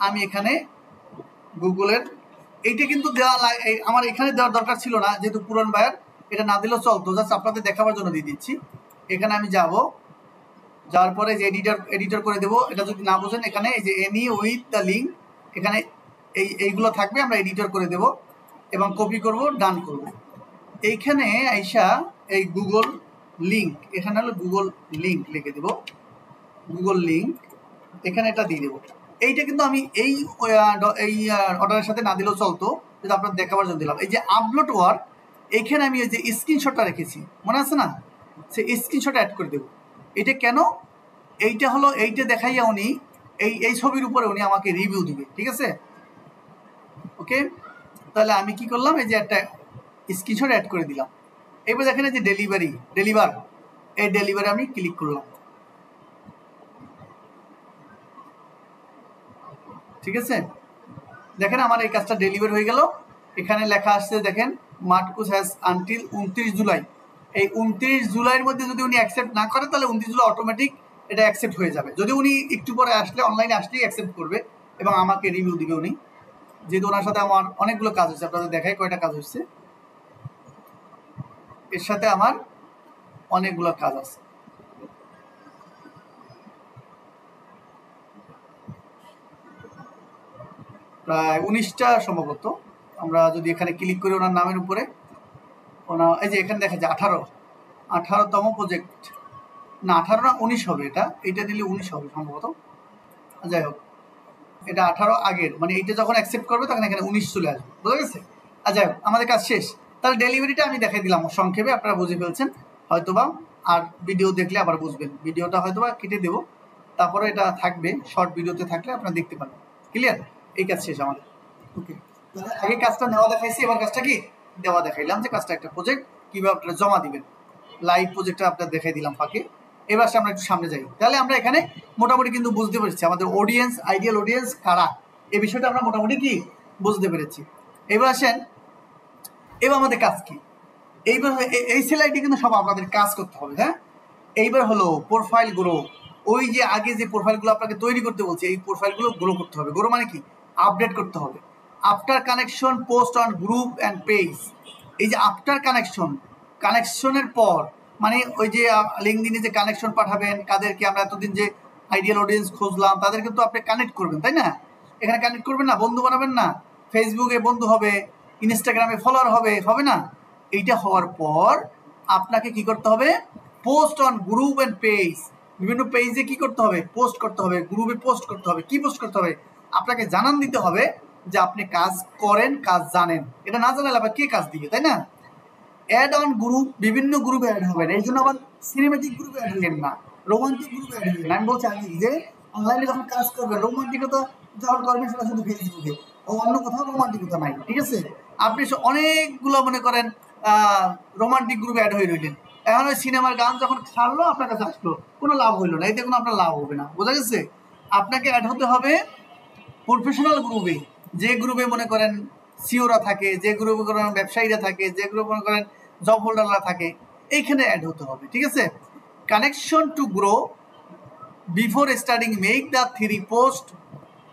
[SPEAKER 1] আমি এখানে গুগলের এইটা কিন্তু দেওয়া আমার এখানে দেওয়ার দরকার ছিল না, যেহেতু পুরান বায়ার, এটা না দিলেও চলতো, জাস্ট আপনাদের দেখাবার জন্য দিয়ে দিচ্ছি। এখানে আমি যাব, যাওয়ার পরে যে এডিটর করে দেবো, এটা যদি না বোঝেন এখানে এই যে এনি উইথ দ্য লিঙ্ক, এখানে এইগুলো থাকবে, আমরা এডিটর করে দেব এবং কপি করব, ডান করব। এইখানে আইসা এই গুগল লিঙ্ক, এখানে হলো গুগল লিঙ্ক লিখে দেব, গুগল লিঙ্ক এখানে এটা দিয়ে দেবো। এইটা কিন্তু আমি এই অর্ডারের সাথে না দিলেও চলতো, যেটা আপনার দেখাবার জন্য দিলাম। এই যে আপলোড ওয়ার্ক, এইখানে আমি এই যে স্ক্রিনশটটা রেখেছি, মনে আছে না, সেই স্ক্রিনশট অ্যাড করে দেবো। এটা কেন, এইটা হলো এইটা দেখাইয়া উনি এই ছবির উপরে উনি আমাকে রিভিউ দিবে, ঠিক আছে? ওকে, তাহলে আমি কি করলাম, এই যে একটা স্ক্রিনশট অ্যাড করে দিলাম। এবার দেখেন এই যে ডেলিভার, এই ডেলিভারি আমি ক্লিক করলাম, ঠিক আছে? দেখেন আমার এই কাজটা ডেলিভার হয়ে গেল, এখানে লেখা আসছে দেখেন মার্কুস হ্যাজ আনটিল 29 জুলাই, এই 29 জুলাইয়ের মধ্যে যদি উনি অ্যাকসেপ্ট না করে, তাহলে 29 জুলাই অটোমেটিক এটা অ্যাকসেপ্ট হয়ে যাবে, যদি উনি একটু পরে আসলে অনলাইনে আসলেই অ্যাকসেপ্ট করবে এবং আমাকে রিভিউ দিবে উনি, যেহেতু ওনার সাথে আমার অনেকগুলো কাজ হচ্ছে, আপনাদের দেখাই কয়টা কাজ হচ্ছে, এর সাথে আমার অনেকগুলো কাজ আছে। প্রায় 19টা সম্ভবত, আমরা যদি এখানে ক্লিক করি ওনার নামের উপরে, ওনার এই যে এখানে দেখা যায় 18তম প্রজেক্ট, না 18 না 19 হবে, এটা দিলে 19 হবে সম্ভবত, যাই হোক এটা 18 আগের, মানে এইটা যখন অ্যাকসেপ্ট করবে তখন এখানে 19 চলে আসবে, বুঝা গেছে? যাই হোক আমাদের কাজ শেষ, তাহলে ডেলিভারিটা আমি দেখাই দিলাম সংক্ষেপে, আপনারা বুঝে ফেলছেন হয়তোবা, আর ভিডিও দেখলে আবার বুঝবেন, ভিডিওটা হয়তোবা কেটে দেবো, তারপরে এটা থাকবে শর্ট ভিডিওতে থাকলে আপনারা দেখতে পাবেন, ক্লিয়ার? এই কাজ শেষ আমাদের। ওকে, তাহলে আগে কাজটা নেওয়া দেখাইছি, এবার কাজটা কি দেওয়া দেখাইলাম, যে কাজটা একটা প্রজেক্ট কীভাবে আপনারা জমা দিবেন, লাইভ প্রজেক্টটা আপনার দেখাই দিলাম ফাঁকে। এবার আমরা একটু সামনে যাই, তাহলে আমরা এখানে মোটামুটি কিন্তু বুঝতে পেরেছি আমাদের অডিয়েন্স, আইডিয়াল অডিয়েন্স কারা, এই বিষয়টা আমরা মোটামুটি কি বুঝতে পেরেছি। এবার আসেন, এবার আমাদের কাজ কি, এইবার এই স্লাইডে কিন্তু সব আপনাদের কাজ করতে হবে, হ্যাঁ? এইবার হলো প্রোফাইল গ্রো, ওই যে আগে যে প্রোফাইলগুলো আপনাকে তৈরি করতে বলছি, এই প্রোফাইলগুলো গ্রো করতে হবে, গ্রো মানে কি, আপডেট করতে হবে। After connection post on group and page, এই যে আফটার কানেকশনের পর, মানে ওই যে লিঙ্কডিনে যে কানেকশন পাঠাবেন, কাদেরকে আমরা এতদিন যে আইডিয়াল অডিয়েন্স খুঁজলাম তাদেরকে তো আপনি কানেক্ট করবেন, তাই না? এখানে কানেক্ট করবেন না, বন্ধু বানাবেন না, ফেসবুকে বন্ধু হবে, ইনস্টাগ্রামে ফলোয়ার হবে না? এইটা হওয়ার পর আপনাকে কি করতে হবে, post on group and page, বিভিন্ন পেজে কি করতে হবে, পোস্ট করতে হবে, গ্রুপে পোস্ট করতে হবে। কি পোস্ট করতে হবে, আপনাকে জানান দিতে হবে যে আপনি কাজ করেন, কাজ জানেন, এটা না জানালে আবার কে কাজ দিবে, তাই না? অ্যাড অন গ্রুপ, বিভিন্ন গ্রুপে অ্যাড হবেন, এই জন্য আবার সিনেমেটিক গ্রুপে অ্যাড হবেন না, রোমান্টিক গ্রুপে অ্যাড হবেন। আমি বলছি আগে যে অনলাইনে যখন কাজ করবেন, রোমান্টিকতা যখন করবেন সেটা শুধু ফেসবুকে, ও অন্য কোথাও রোমান্টিকতা নাই, ঠিক আছে? আপনি অনেকগুলো মনে করেন রোমান্টিক গ্রুপে অ্যাড হয়ে রইলেন, এখন ওই সিনেমার গান যখন ছাড়লো আপনার কাছে আসলো, কোনো লাভ হইলো না, এতে কোনো আপনার লাভ হবে না। বোঝা গেছে? আপনাকে অ্যাড হতে হবে প্রফেশনাল গ্রুপে, যে গ্রুপে মনে করেন সিওরা থাকে, যে গ্রুপে করেন ব্যবসায়ীরা থাকে, যে গ্রুপে মনে করেন জব হোল্ডাররা থাকে, এইখানে অ্যাড হতে হবে। ঠিক আছে? Connection to grow before starting make the 3 post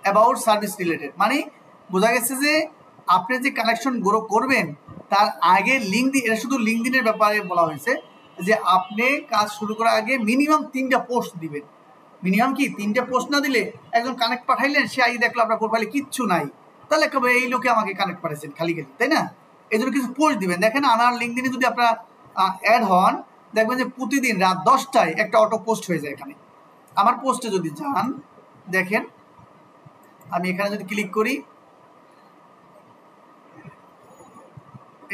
[SPEAKER 1] about service related. মানে বোঝা গেছে যে আপনি যে কানেকশন গ্রো করবেন তার আগে লিঙ্কডিন, এটা শুধু লিঙ্কডিনের ব্যাপারে বলা হয়েছে যে আপনি কাজ শুরু করার আগে মিনিমাম 3টা পোস্ট দিবেন। মিনিমাম কি 3টা পোস্ট না দিলে একজন কানেক্ট পাঠাইলেন, সে আই দেখলো আপনার প্রোফাইলে কিচ্ছু নাই, তাহলে কবে এই লোকে আমাকে কানেক্ট পাঠাইছেন খালি খালি, তাই না? এই জন্য কিছু পোস্ট দিবেন। দেখেন আমার লিঙ্কডিনে যদি আপনারা অ্যাড হন, দেখবেন যে প্রতিদিন রাত 10টায় একটা অটো পোস্ট হয়ে যায় এখানে। আমার পোস্টে যদি যান, দেখেন আমি এখানে যদি ক্লিক করি,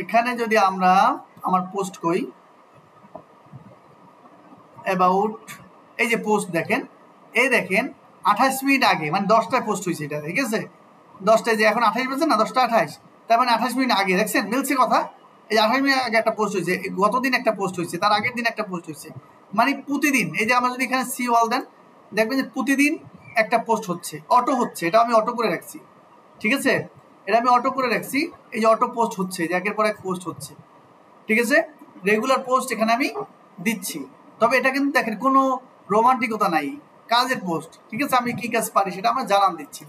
[SPEAKER 1] এখানে যদি আমরা আমার পোস্ট করি অ্যাবাউট, এই যে পোস্ট দেখেন, এই দেখেন 28 মিনিট আগে, মানে 10টায় পোস্ট হয়েছে এটা। ঠিক আছে? 10টায়, যে এখন 28 বাজে না, 10টা 28, তার মানে 28 মিনিট আগে। দেখছেন মিলছে কথা? এই যে 28 মিনিট আগে একটা পোস্ট হয়েছে, গতদিন একটা পোস্ট হয়েছে, তার আগের দিন একটা পোস্ট হয়েছে। মানে প্রতিদিন, এই যে আমরা যদি এখানে সি ওয়াল দেন, দেখবেন যে প্রতিদিন একটা পোস্ট হচ্ছে, অটো হচ্ছে। এটা আমি অটো করে রাখছি। ঠিক আছে? এটা আমি অটো করে রাখছি। এই যে অটো পোস্ট হচ্ছে, যে একের পর এক পোস্ট হচ্ছে। ঠিক আছে? রেগুলার পোস্ট এখানে আমি দিচ্ছি। তবে এটা কিন্তু দেখেন কোনো রোমান্টিকতা নাই, কাজের পোস্ট। ঠিক আছে? আমি কি কাজ পারি সেটা আমরা জানান দিচ্ছি।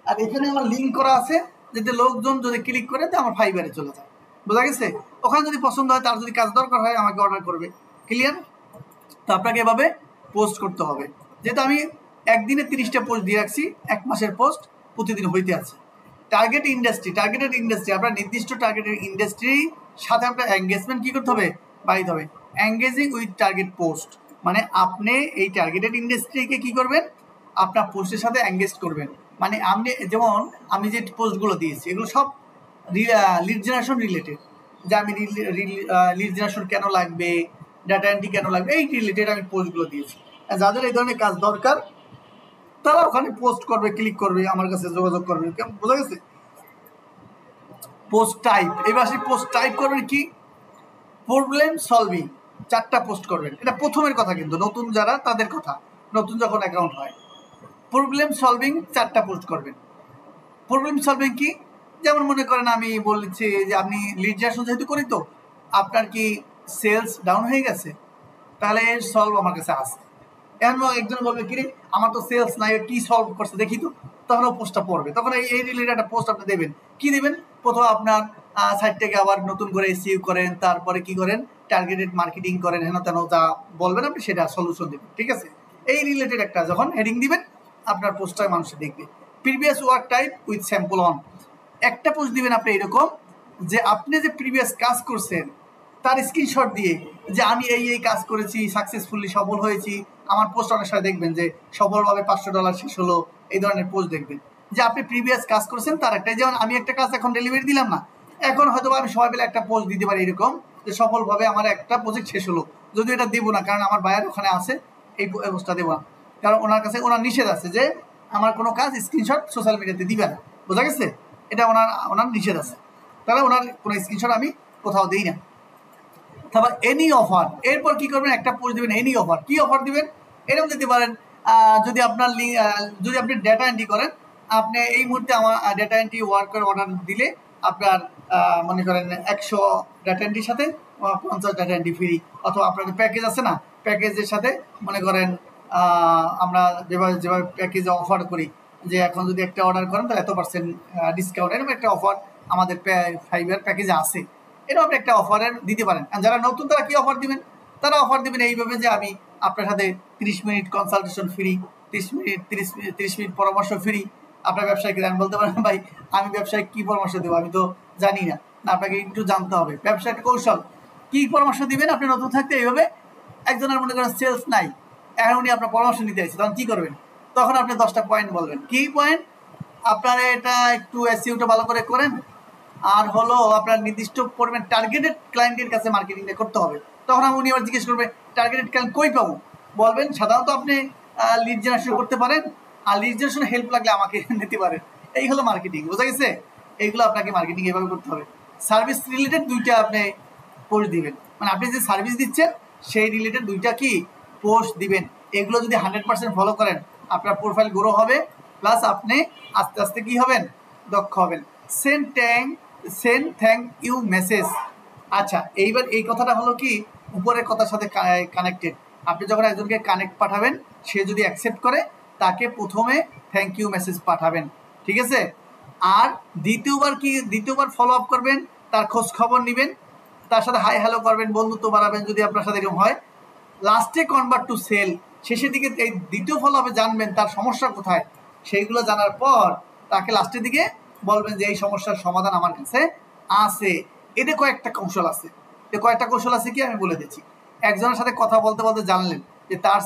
[SPEAKER 1] আর এখানে আমার লিঙ্ক করা আছে, যাতে লোকজন যদি ক্লিক করে তো আমার ফাইবারে চলে যায়। বোঝা গেছে? ওখানে যদি পছন্দ হয়, তার যদি কাজ দরকার হয় আমাকে অর্ডার করবে। ক্লিয়ার? তো আপনাকে এভাবে পোস্ট করতে হবে। যেহেতু আমি একদিনে 30টা পোস্ট দিয়ে রাখছি, 1 মাসের পোস্ট প্রতিদিন হইতে আছে। টার্গেটেড ইন্ডাস্ট্রি, আপনার নির্দিষ্ট টার্গেটেড ইন্ডাস্ট্রির সাথে আপনার এঙ্গেজমেন্ট কী করতে হবে? বাড়াইতে হবে। এঙ্গেজিং উইথ টার্গেট পোস্ট, মানে আপনি এই টার্গেটেড ইন্ডাস্ট্রিকে কী করবেন? আপনার পোস্টের সাথে এঙ্গেজ করবেন। মানে আপনি যেমন আমি যে পোস্টগুলো দিয়েছি এগুলো সব লিড জেনারেশন রিলেটেড, যে আমি লিড জেনারেশন কেন লাগবে, ডাটা এন্ট্রি কেন লাগবে, এই রিলেটেড আমি পোস্টগুলো দিয়েছি। যাদের এই ধরনের কাজ দরকার তারা ওখানে পোস্ট করবে, ক্লিক করবে, আমার কাছে যোগাযোগ করবে। বোঝা গেছে? পোস্ট টাইপ, এবার সেই পোস্ট টাইপ করবেন কি? Problem solving. 4টা পোস্ট করবেন। এটা প্রথমের কথা, কিন্তু নতুন যারা তাদের কথা, নতুন যখন অ্যাকাউন্ট হয়। প্রবলেম সলভিং 4টা পোস্ট করবেন। প্রবলেম সলভিং কি? যেমন মনে করেন আমি বলছি যে আপনি লিড জেনারেশন যেহেতু করি, তো আপনার কি সেলস ডাউন হয়ে গেছে, তাহলে এর সলভ আমার কাছে আছে। এখন একজন বলবে কি রে আমার তো সেলস নাই, কি সলভ করছে দেখি তো, তখন ও পোস্টটা পড়বে। তখন এই রিলেটেড একটা পোস্ট আপনি দেবেন। কি দেবেন? প্রথম আপনার সাইটটাকে আবার নতুন করে এসইও করেন, তারপরে কি করেন, টার্গেটেড মার্কেটিং করেন, হেন তেন যা বলবেন আপনি সেটা সলিউশন দেবেন। ঠিক আছে? এই রিলেটেড একটা যখন হেডিং দিবেন, আপনার পোস্টটা মানুষ দেখবে। Previous work type with sample on, একটা পোস্ট দিবেন আপনি এরকম যে আপনি যে প্রিভিয়াস কাজ করছেন তার স্ক্রিনশট দিয়ে, যে আমি এই কাজ করেছি, সাকসেসফুলি সফল হয়েছি। আমার পোস্ট অনেক সময় দেখবেন যে সফলভাবে $500 শেষ হলো, এই ধরনের পোস্ট দেখবেন যে আপনি প্রিভিয়াস কাজ করেছেন তার একটা। যেমন আমি একটা কাজ এখন ডেলিভারি দিলাম না, এখন হয়তো আমি সবাই মিলে একটা পোস্ট দিতে পারি এরকম যে সফলভাবে আমার একটা প্রজেক্ট শেষ হলো। যদি এটা দেবো না, কারণ আমার বায়ার ওখানে আছে, এই পোস্টটা দেবো না, কারণ ওনার কাছে ওনার নিষেধ আছে যে আমার কোনো কাজ স্ক্রিনশট সোশ্যাল মিডিয়াতে দিবে না। বোঝা গেছে? এটা ওনার নিষেধ আছে, তাহলে ওনার কোনো স্ক্রিনশট আমি কোথাও দিই না। তারপর এনি অফার, এরপর কি করবেন? একটা পোস্ট দিবেন এনি অফার। কি অফার দিবেন? এরকম দিতে পারেন যদি আপনার যদি আপনি ডেটা এন্ট্রি করেন, আপনি এই মুহূর্তে আমার ডেটা এন্ট্রি ওয়ার্কার অর্ডার দিলে আপনার মনে করেন 100 ডেটা এন্ট্রির সাথে 50 ডেটা এন্ট্রি ফ্রি। অথবা আপনার প্যাকেজ আছে না, প্যাকেজের সাথে মনে করেন আমরা যেভাবে প্যাকেজে অফার করি, যে এখন যদি একটা অর্ডার করেন তাহলে এত% ডিসকাউন্ট, এরকম একটা অফার আমাদের ফাইবার প্যাকেজে আছে। এরকম আপনি একটা অফারের দিতে পারেন। আর যারা নতুন তারা কি অফার দিবেন? তারা অফার দিবেন এইভাবে যে আমি আপনার সাথে 30 মিনিট কনসালটেশন ফ্রি, 30 মিনিট পরামর্শ ফ্রি। আপনার ব্যবসায়ীকে আমি বলতে পারেন ভাই আমি ব্যবসায়িক কী পরামর্শ দেবো, আমি তো জানি না, আপনাকে একটু জানতে হবে। ব্যবসায়িক কৌশল কী পরামর্শ দিবেন আপনি নতুন থাকতে? এইভাবে একজনের মনে করেন সেলস নাই, এখন উনি আপনার পরামর্শ নিতে আসছে, তখন কী করবেন? তখন আপনি 10টা পয়েন্ট বলবেন। কী পয়েন্ট? আপনারা এটা একটু এসইওটা ভালো করে করেন, আর হলো আপনার নির্দিষ্ট পরিমাণ টার্গেটেড ক্লায়েন্টের কাছে মার্কেটিংটা করতে হবে। তখন উনি আবার জিজ্ঞেস করবে টার্গেটেড ক্লায়েন্ট কই পাবো? বলবেন সাধারণত আপনি লিড জেনারেশন করতে পারেন, আর লিড জেনারেশন হেল্প লাগলে আমাকে নিতে পারেন। এই হলো মার্কেটিং। বোঝা গেছে? এইগুলো আপনাকে মার্কেটিং এভাবে করতে হবে। সার্ভিস রিলেটেড 2টা আপনি পোস্ট দিবেন, মানে আপনি যে সার্ভিস দিচ্ছেন সেই রিলেটেড 2টা কি পোস্ট দিবেন। এগুলো যদি 100% ফলো করেন আপনার প্রোফাইল গ্রো হবে, প্লাস আপনি আস্তে আস্তে কি হবেন, দক্ষ হবেন। Send thank you message. আচ্ছা, এইবার এই কথাটা হলো কি উপরের কথার সাথে কানেক্টেড। আপনি যখন একজনকে কানেক্ট পাঠাবেন, সে যদি অ্যাকসেপ্ট করে তাকে প্রথমে থ্যাংক ইউ মেসেজ পাঠাবেন, ঠিক আছে। আর দ্বিতীয়বার ফলো আপ করবেন, তার খোঁজ খবর নেবেন, তার সাথে হাই হ্যালো করবেন, বন্ধুত্ব বাড়াবেন যদি আপনার সাথে এরকম হয়। লাস্টে কনভার্ট টু সেল, শেষের দিকে এই দ্বিতীয় ফলো আপে জানবেন তার সমস্যা কোথায়, সেইগুলো জানার পর তাকে লাস্টের দিকে বলবেন যে এই সমস্যার সমাধান আমার কাছে আছে। এটা কয়েকটা কৌশল আছে। কি আমি বলে দিচ্ছি। একজনের সাথে কথা বলতে বলতে জানলেন যে তার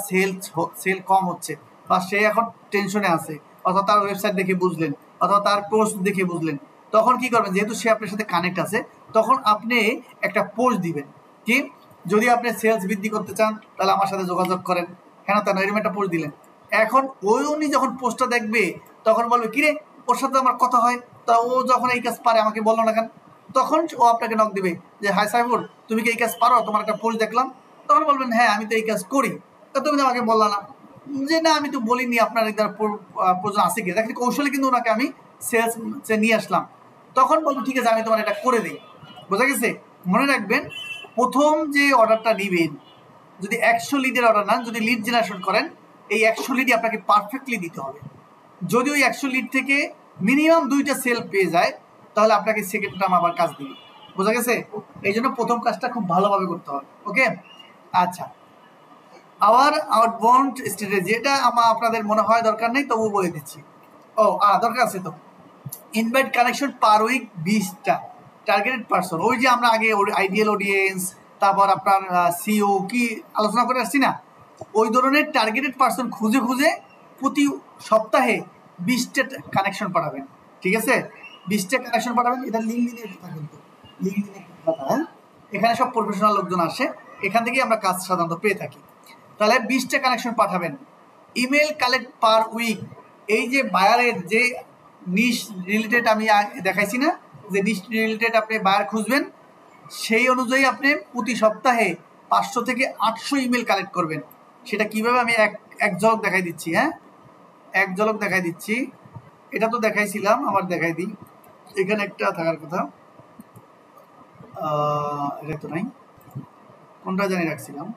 [SPEAKER 1] সেল কম হচ্ছে, বা সে এখন টেনশনে আছে, অথবা তার ওয়েবসাইট দেখে বুঝলেন, অথবা তার পোস্ট দেখে বুঝলেন, তখন কি করবেন, যেহেতু সে আপনার সাথে কানেক্ট আছে, তখন আপনি একটা পোস্ট দিবেন কি, যদি আপনি সেলস বৃদ্ধি করতে চান তাহলে আমার সাথে যোগাযোগ করেন, কেন তা এরকম একটা পোস্ট দিলেন। এখন উনি যখন পোস্টটা দেখবে তখন বলবে কিরে ওর সাথে আমার কথা হয়, তা ও যখন এই কাজ পারে আমাকে বললো না কেন, তখন ও আপনাকে নক দিবে যে হাই সাইফুল তুমি কি এই কাজ পারো, তোমার একটা পোস্ট দেখলাম। তখন বলবেন হ্যাঁ আমি তো এই কাজ করি, তা তুমি তো আমাকে বললা না, যে না আমি তো বলিনি আপনার প্রয়োজন আছে কি, দেখেন কৌশলে কিন্তু ওনাকে আমি সেলস নিয়ে আসলাম। তখন বলবো ঠিক আছে আমি তোমার এটা করে দিই। বোঝা গেছে? মনে রাখবেন প্রথম যে অর্ডারটা নিবেন, যদি 100 লিডের অর্ডার নেন, যদি লিড জেনারেশন করেন, এই 100 লিডই আপনাকে পারফেক্টলি দিতে হবে। যদি ওই 100 লিড থেকে মিনিমাম 2টা সেল পেয়ে যায় তাহলে আপনাকে সেকেন্ড টার্ম আবার কাজ দিবে। বোঝা গেছে? এই জন্য প্রথম কাজটা খুব ভালোভাবে করতে হবে। ওকে, আচ্ছা, আওয়ার আউটবাউন্ড স্ট্র্যাটেজি, এটা আপনাদের মনে হয় দরকার নেই, তবু বলে দিচ্ছি। দরকার আছে তো। ইনভাইট কানেকশন পার উইক 20টা টার্গেটেড পারসন। ওই যে আমরা আগে আইডিয়াল অডিয়েন্স, তারপর আপনার সিও কি আলোচনা করে আসছি না, ওই ধরনের টার্গেটেড পারসন খুঁজে খুঁজে প্রতি সপ্তাহে 20টা কানেকশন পাঠাবেন। ঠিক আছে, 20টা কানেকশন পাঠাবেন। এটা লিঙ্কডিনের কথা, কিন্তু লিঙ্কডিনের কথা, হ্যাঁ, এখানে সব প্রফেশনাল লোকজন আসে, এখান থেকেই আমরা কাজ সাধারণত পেয়ে থাকি। তাহলে 20টা কানেকশন পাঠাবেন। ইমেল কালেক্ট পার উইক, এই যে বায়ারের যে নিশ রিলেটেড আমি দেখাইছি না, যে নিশ রিলেটেড আপনি বায়ার খুঁজবেন, সেই অনুযায়ী আপনি প্রতি সপ্তাহে 500 থেকে 800 ইমেল কালেক্ট করবেন। সেটা কিভাবে আমি এক ঝলক দেখাই দিচ্ছি। হ্যাঁ, এক ঝলক দেখাই দিচ্ছি। এটা তো দেখাইছিলাম, আবার দেখাই দিই। এখানে একটা থাকার কথা, এটা তো নাই, কোনটা জানি রাখছিলাম।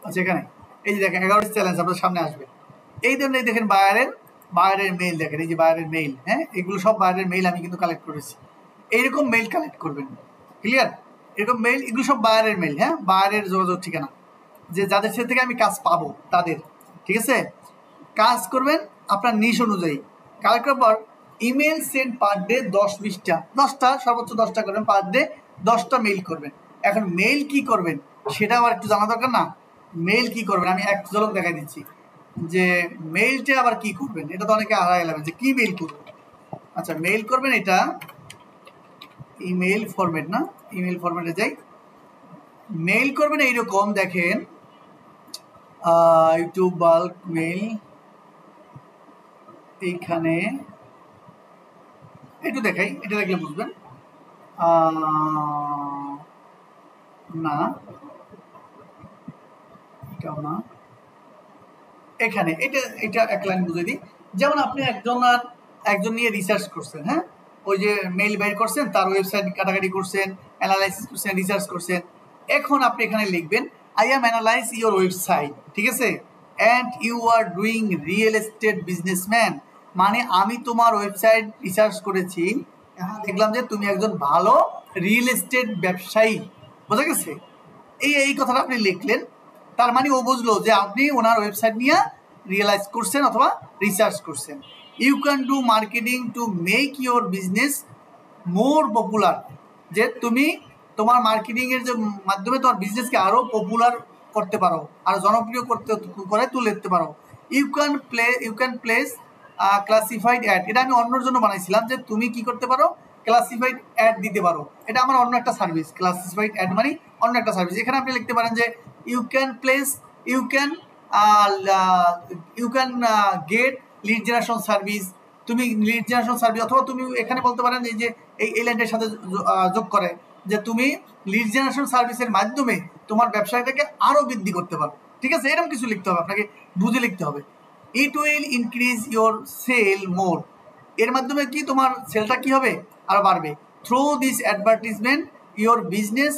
[SPEAKER 1] আচ্ছা, এখানে এই যে দেখেন 11টি চ্যালেঞ্জ আপনার সামনে আসবে। এই ধরনের দেখেন বায়ারের মেইল, দেখেন এই যে বায়ারের মেইল, হ্যাঁ, এগুলো সব বায়ারের মেইল আমি কিন্তু কালেক্ট করেছি। এইরকম মেইল কালেক্ট করবেন, ক্লিয়ার? এরকম মেইল, এগুলো সব বায়ারের মেইল, হ্যাঁ, বায়ারের যোগাযোগ ঠিকানা, যে যাদের সাথে থেকে আমি কাজ পাবো তাদের। ঠিক আছে, কাজ করবেন আপনার নিশ অনুযায়ী। কালেক্ট করার পর ইমেল সেন্ড পার ডে 10-20টা, সর্বোচ্চ 10টা করবেন পার ডে, 10টা মেইল করবেন। এখন মেইল কি করবেন সেটা আবার একটু জানা দরকার না। মেইল কি করবেন আমি এক ঝলক দেখাই দিচ্ছি, যে মেইলটা আবার কি করবেন, এটা তো অনেকে হারাই গেলেন যে কি মেইল করবেন। আচ্ছা, মেইল করবেন এটা ইমেইল ফরম্যাট, না ইমেইল ফরম্যাটে যাই। মেইল করবেন এইরকম, দেখেন ইউটিউব বাল্ক মেইল, এইখানে একটু দেখাই, এটা দেখলে বুঝবেন। না এটাও না, এখানে এটা এক লাইন বুঝে দিই। যেমন আপনি একজন নিয়ে রিসার্চ করছেন, হ্যাঁ, ওই যে মেইল বের করছেন, তার ওয়েবসাইট কাটাকাটি করছেন, অ্যানালাইসিস করছেন, রিসার্চ করছেন। এখন আপনি এখানে লিখবেন I am analyze your website, ঠিক আছে, and you are doing real estate businessman, মানে আমি তোমার ওয়েবসাইট রিসার্চ করেছি, এখন দেখলাম যে তুমি একজন ভালো রিয়েল এস্টেট ব্যবসায়ী। বোঝা গেছে? এই কথাটা আপনি লিখলেন, তার মানে ও বুঝলো যে আপনি ওনার ওয়েবসাইট নিয়ে রিয়েলাইজ করছেন অথবা রিসার্চ করছেন। You can do marketing to make your business more popular, যে তুমি তোমার মার্কেটিংয়ের যে মাধ্যমে তোমার বিজনেসকে আরও পপুলার করতে পারো, আরও জনপ্রিয় করে তুলে দিতে পারো। You can place classified ad, এটা আমি অন্যর জন্য বানাইছিলাম, যে তুমি কি করতে পারো, ক্লাসিফাইড অ্যাড দিতে পারো। এটা আমার অন্য একটা সার্ভিস, ক্লাসিফাইড অ্যাড মানে অন্য একটা সার্ভিস। এখানে আপনি লিখতে পারেন যে you can get lead generation service, তুমি লিড জেনারেশন সার্ভিস, অথবা তুমি এখানে বলতে পারেন এই যে এই লাইনটার সাথে যোগ করে যে তুমি লিড জেনারেশন সার্ভিসের মাধ্যমে তোমার ব্যবসাটাকে আরও বৃদ্ধি করতে পারো। ঠিক আছে, এরকম কিছু লিখতে হবে, আপনাকে বুঝে লিখতে হবে। It will increase your sale more, এর মাধ্যমে কি তোমার সেলটা কি হবে, আরও বাড়বে। Through this advertisement your business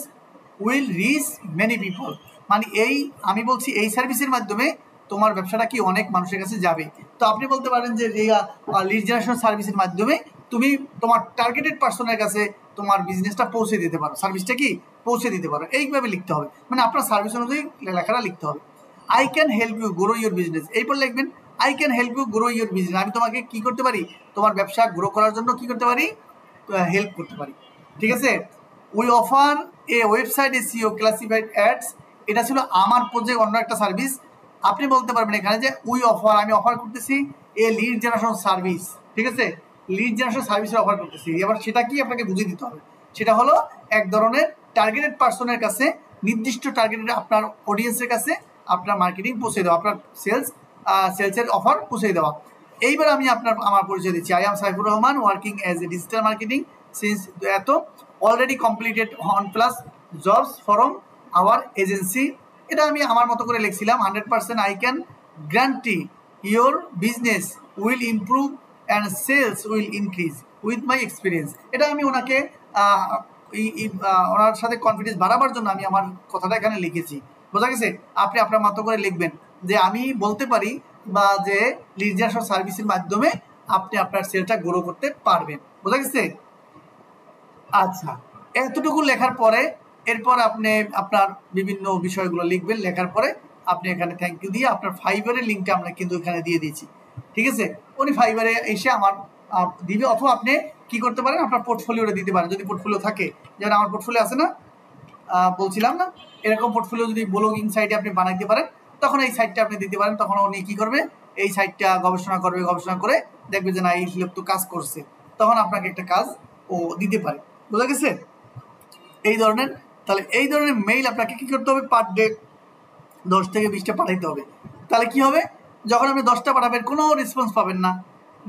[SPEAKER 1] will reach many people, মানে এই আমি বলছি এই সার্ভিসের মাধ্যমে তোমার ব্যবসাটা কি অনেক মানুষের কাছে যাবে। তো আপনি বলতে পারেন যে লিড জেনারেশন সার্ভিসের মাধ্যমে তুমি তোমার টার্গেটেড পার্সনের কাছে তোমার বিজনেসটা পৌঁছে দিতে পারো, সার্ভিসটা কি পৌঁছে দিতে পারো, এইভাবে লিখতে হবে, মানে আপনার সার্ভিস অনুযায়ী লেখাটা লিখতে হবে। I can help you grow your business, এইপর লিখবেন I can help you grow your business, আমি তোমাকে কি করতে পারি, তোমার ব্যবসা গ্রো করার জন্য কি করতে পারি, হেল্প করতে পারি। ঠিক আছে, we offer A website SEO classified ads, এটা ছিল আমার প্রজেক্ট, অন্য একটা সার্ভিস। আপনি বলতে পারবেন এখানে যে উই অফার, আমি অফার করতেছি এ লিড জেনারেশন সার্ভিস। ঠিক আছে, লিড জেনারেশন সার্ভিসের অফার করতেছি। এবার সেটা কি আপনাকে বুঝিয়ে দিতে হবে, সেটা হলো এক ধরনের টার্গেটেড পার্সনের কাছে, নির্দিষ্ট টার্গেটেড আপনার অডিয়েন্সের কাছে আপনার মার্কেটিং পৌঁছে দেওয়া, আপনার সেলসের অফার পৌঁছে দেওয়া। এইবার আমি আমার পরিচয় দিচ্ছি। I am Saifur Rahman, working as a digital marketing since already completed 1+ jobs from our agency. এটা আমি আমার মতো করে লিখছিলাম। 100% I can guarantee your business will improve and sales will increase with my experience. এটা আমি ওনাকে ওনার সাথে কনফিডেন্স বাড়াবার জন্য আমি আমার কথাটা এখানে লিখেছি। বোঝা গেছে? আপনি আপনার মতো করে লিখবেন যে আমি বলতে পারি বা যে লিড জেনারেশন সার্ভিসের মাধ্যমে আপনি আপনার সেলটা গ্রো করতে পারবেন। বোঝা গেছে? আচ্ছা, এতটুকু লেখার পরে এরপর আপনি আপনার বিভিন্ন বিষয়গুলো লিখবেন। লেখার পরে আপনি এখানে থ্যাংক ইউ দিয়ে আপনার ফাইবারের লিঙ্কটা আমরা কিন্তু এখানে দিয়ে দিয়েছি। ঠিক আছে, উনি ফাইবারে এসে আমার দিবে, অথবা আপনি কি করতে পারেন, আপনার পোর্টফোলিওটা দিতে পারেন যদি পোর্টফোলিও থাকে। যেমন আমার পোর্টফোলিও আছে না, বলছিলাম না, এরকম পোর্টফোলিও যদি ব্লগিং সাইটে আপনি বানাইতে পারেন, তখন এই সাইটটা আপনি দিতে পারেন। তখন উনি কী করবে, এই সাইটটা গবেষণা করবে, গবেষণা করে দেখবে যে না এই লোক তো কাজ করছে, তখন আপনাকে একটা কাজ ও দিতে পারে। বোঝা গেছে? এই ধরনের, তাহলে এই ধরনের মেইল আপনাকে কী করতে হবে, পার ডে 10 থেকে 20টা পাঠাইতে হবে। তাহলে কি হবে, যখন আপনি 10টা পাঠাবেন কোনো রেসপন্স পাবেন না,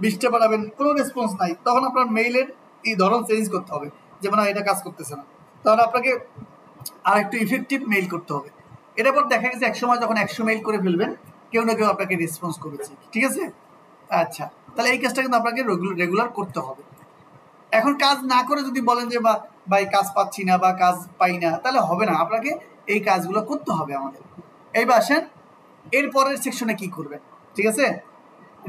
[SPEAKER 1] 20টা পাঠাবেন কোনো রেসপন্স নাই, তখন আপনার মেইলের এই ধরন চেঞ্জ করতে হবে, যেমন এটা কাজ করতেছে না। তাহলে আপনাকে আর একটু ইফেক্টিভ মেইল করতে হবে। এটার পর দেখা গেছে একসময় যখন 100 মেইল করে ফেলবেন, কেউ না কেউ আপনাকে রেসপন্স করেছে। ঠিক আছে? আচ্ছা, তাহলে এই কাজটা কিন্তু আপনাকে রেগুলার করতে হবে। এখন কাজ না করে যদি বলেন যে বা ভাই কাজ পাচ্ছি না বা কাজ পাই না, তাহলে হবে না, আপনাকে এই কাজগুলো করতে হবে আমাদের। এইবার আসেন এরপরের সেকশনে কি করবেন। ঠিক আছে,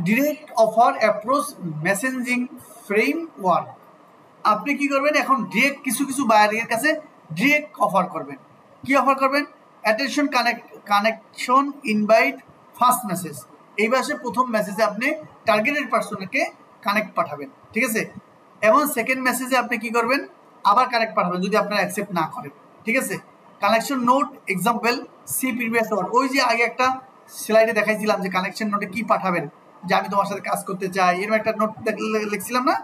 [SPEAKER 1] direct offer approach messaging framework. আপনি কি করবেন, এখন ডিরেক্ট কিছু কিছু বায়ারের কাছে ডিরেক্ট অফার করবেন। কি অফার করবেন? Attention, connection, invite, first message. এই মাসে প্রথম মেসেজে আপনি টার্গেটেড পার্সনকে কানেক্ট পাঠাবেন। ঠিক আছে, এবং সেকেন্ড মেসেজে আপনি কি করবেন, আবার কানেক্ট পাঠাবেন যদি আপনারা অ্যাকসেপ্ট না করেন। ঠিক আছে, connection note, example, see previous word. ওই যে আগে একটা স্লাইডে দেখাইছিলাম যে কানেকশন নোটে কি পাঠাবেন, যে আমি তোমার সাথে কাজ করতে চাই, এরকম একটা নোট লিখছিলাম না,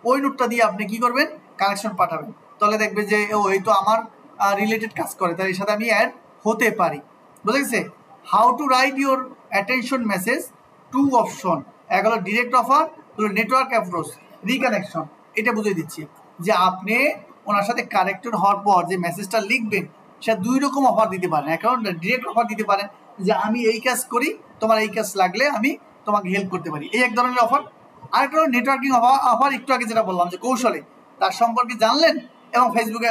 [SPEAKER 1] ওই নোটটা দিয়ে আপনি কি করবেন, কানেকশন পাঠাবেন। তাহলে দেখবে যে ও এই তো আমার রিলেটেড কাজ করে, তাহলে এর সাথে আমি অ্যাড হতে পারি। বুঝা গেছে? How to right your attention message, 2 option, এক হলো ডিরেক্ট অফার, হলো নেটওয়ার্ক অ্যাপ্রোচ, রিকানেকশন। এটা বুঝিয়ে দিচ্ছি যে আপনি ওনার সাথে কানেক্টেড হওয়ার পর যে মেসেজটা লিখবেন, সেটা 2 রকম অফার দিতে পারেন। এখন ডিরেক্ট অফার দিতে পারেন যে আমি এই কাজ করি, তোমার এই কাজ লাগলে আমি তোমাকে হেল্প করতে পারি, এই এক ধরনের অফার। আরেকটা হলো নেটওয়ার্কিং অফার, একটু আগে যেটা বললাম যে কৌশলে তার সম্পর্কে জানলেন এবং ফেসবুকে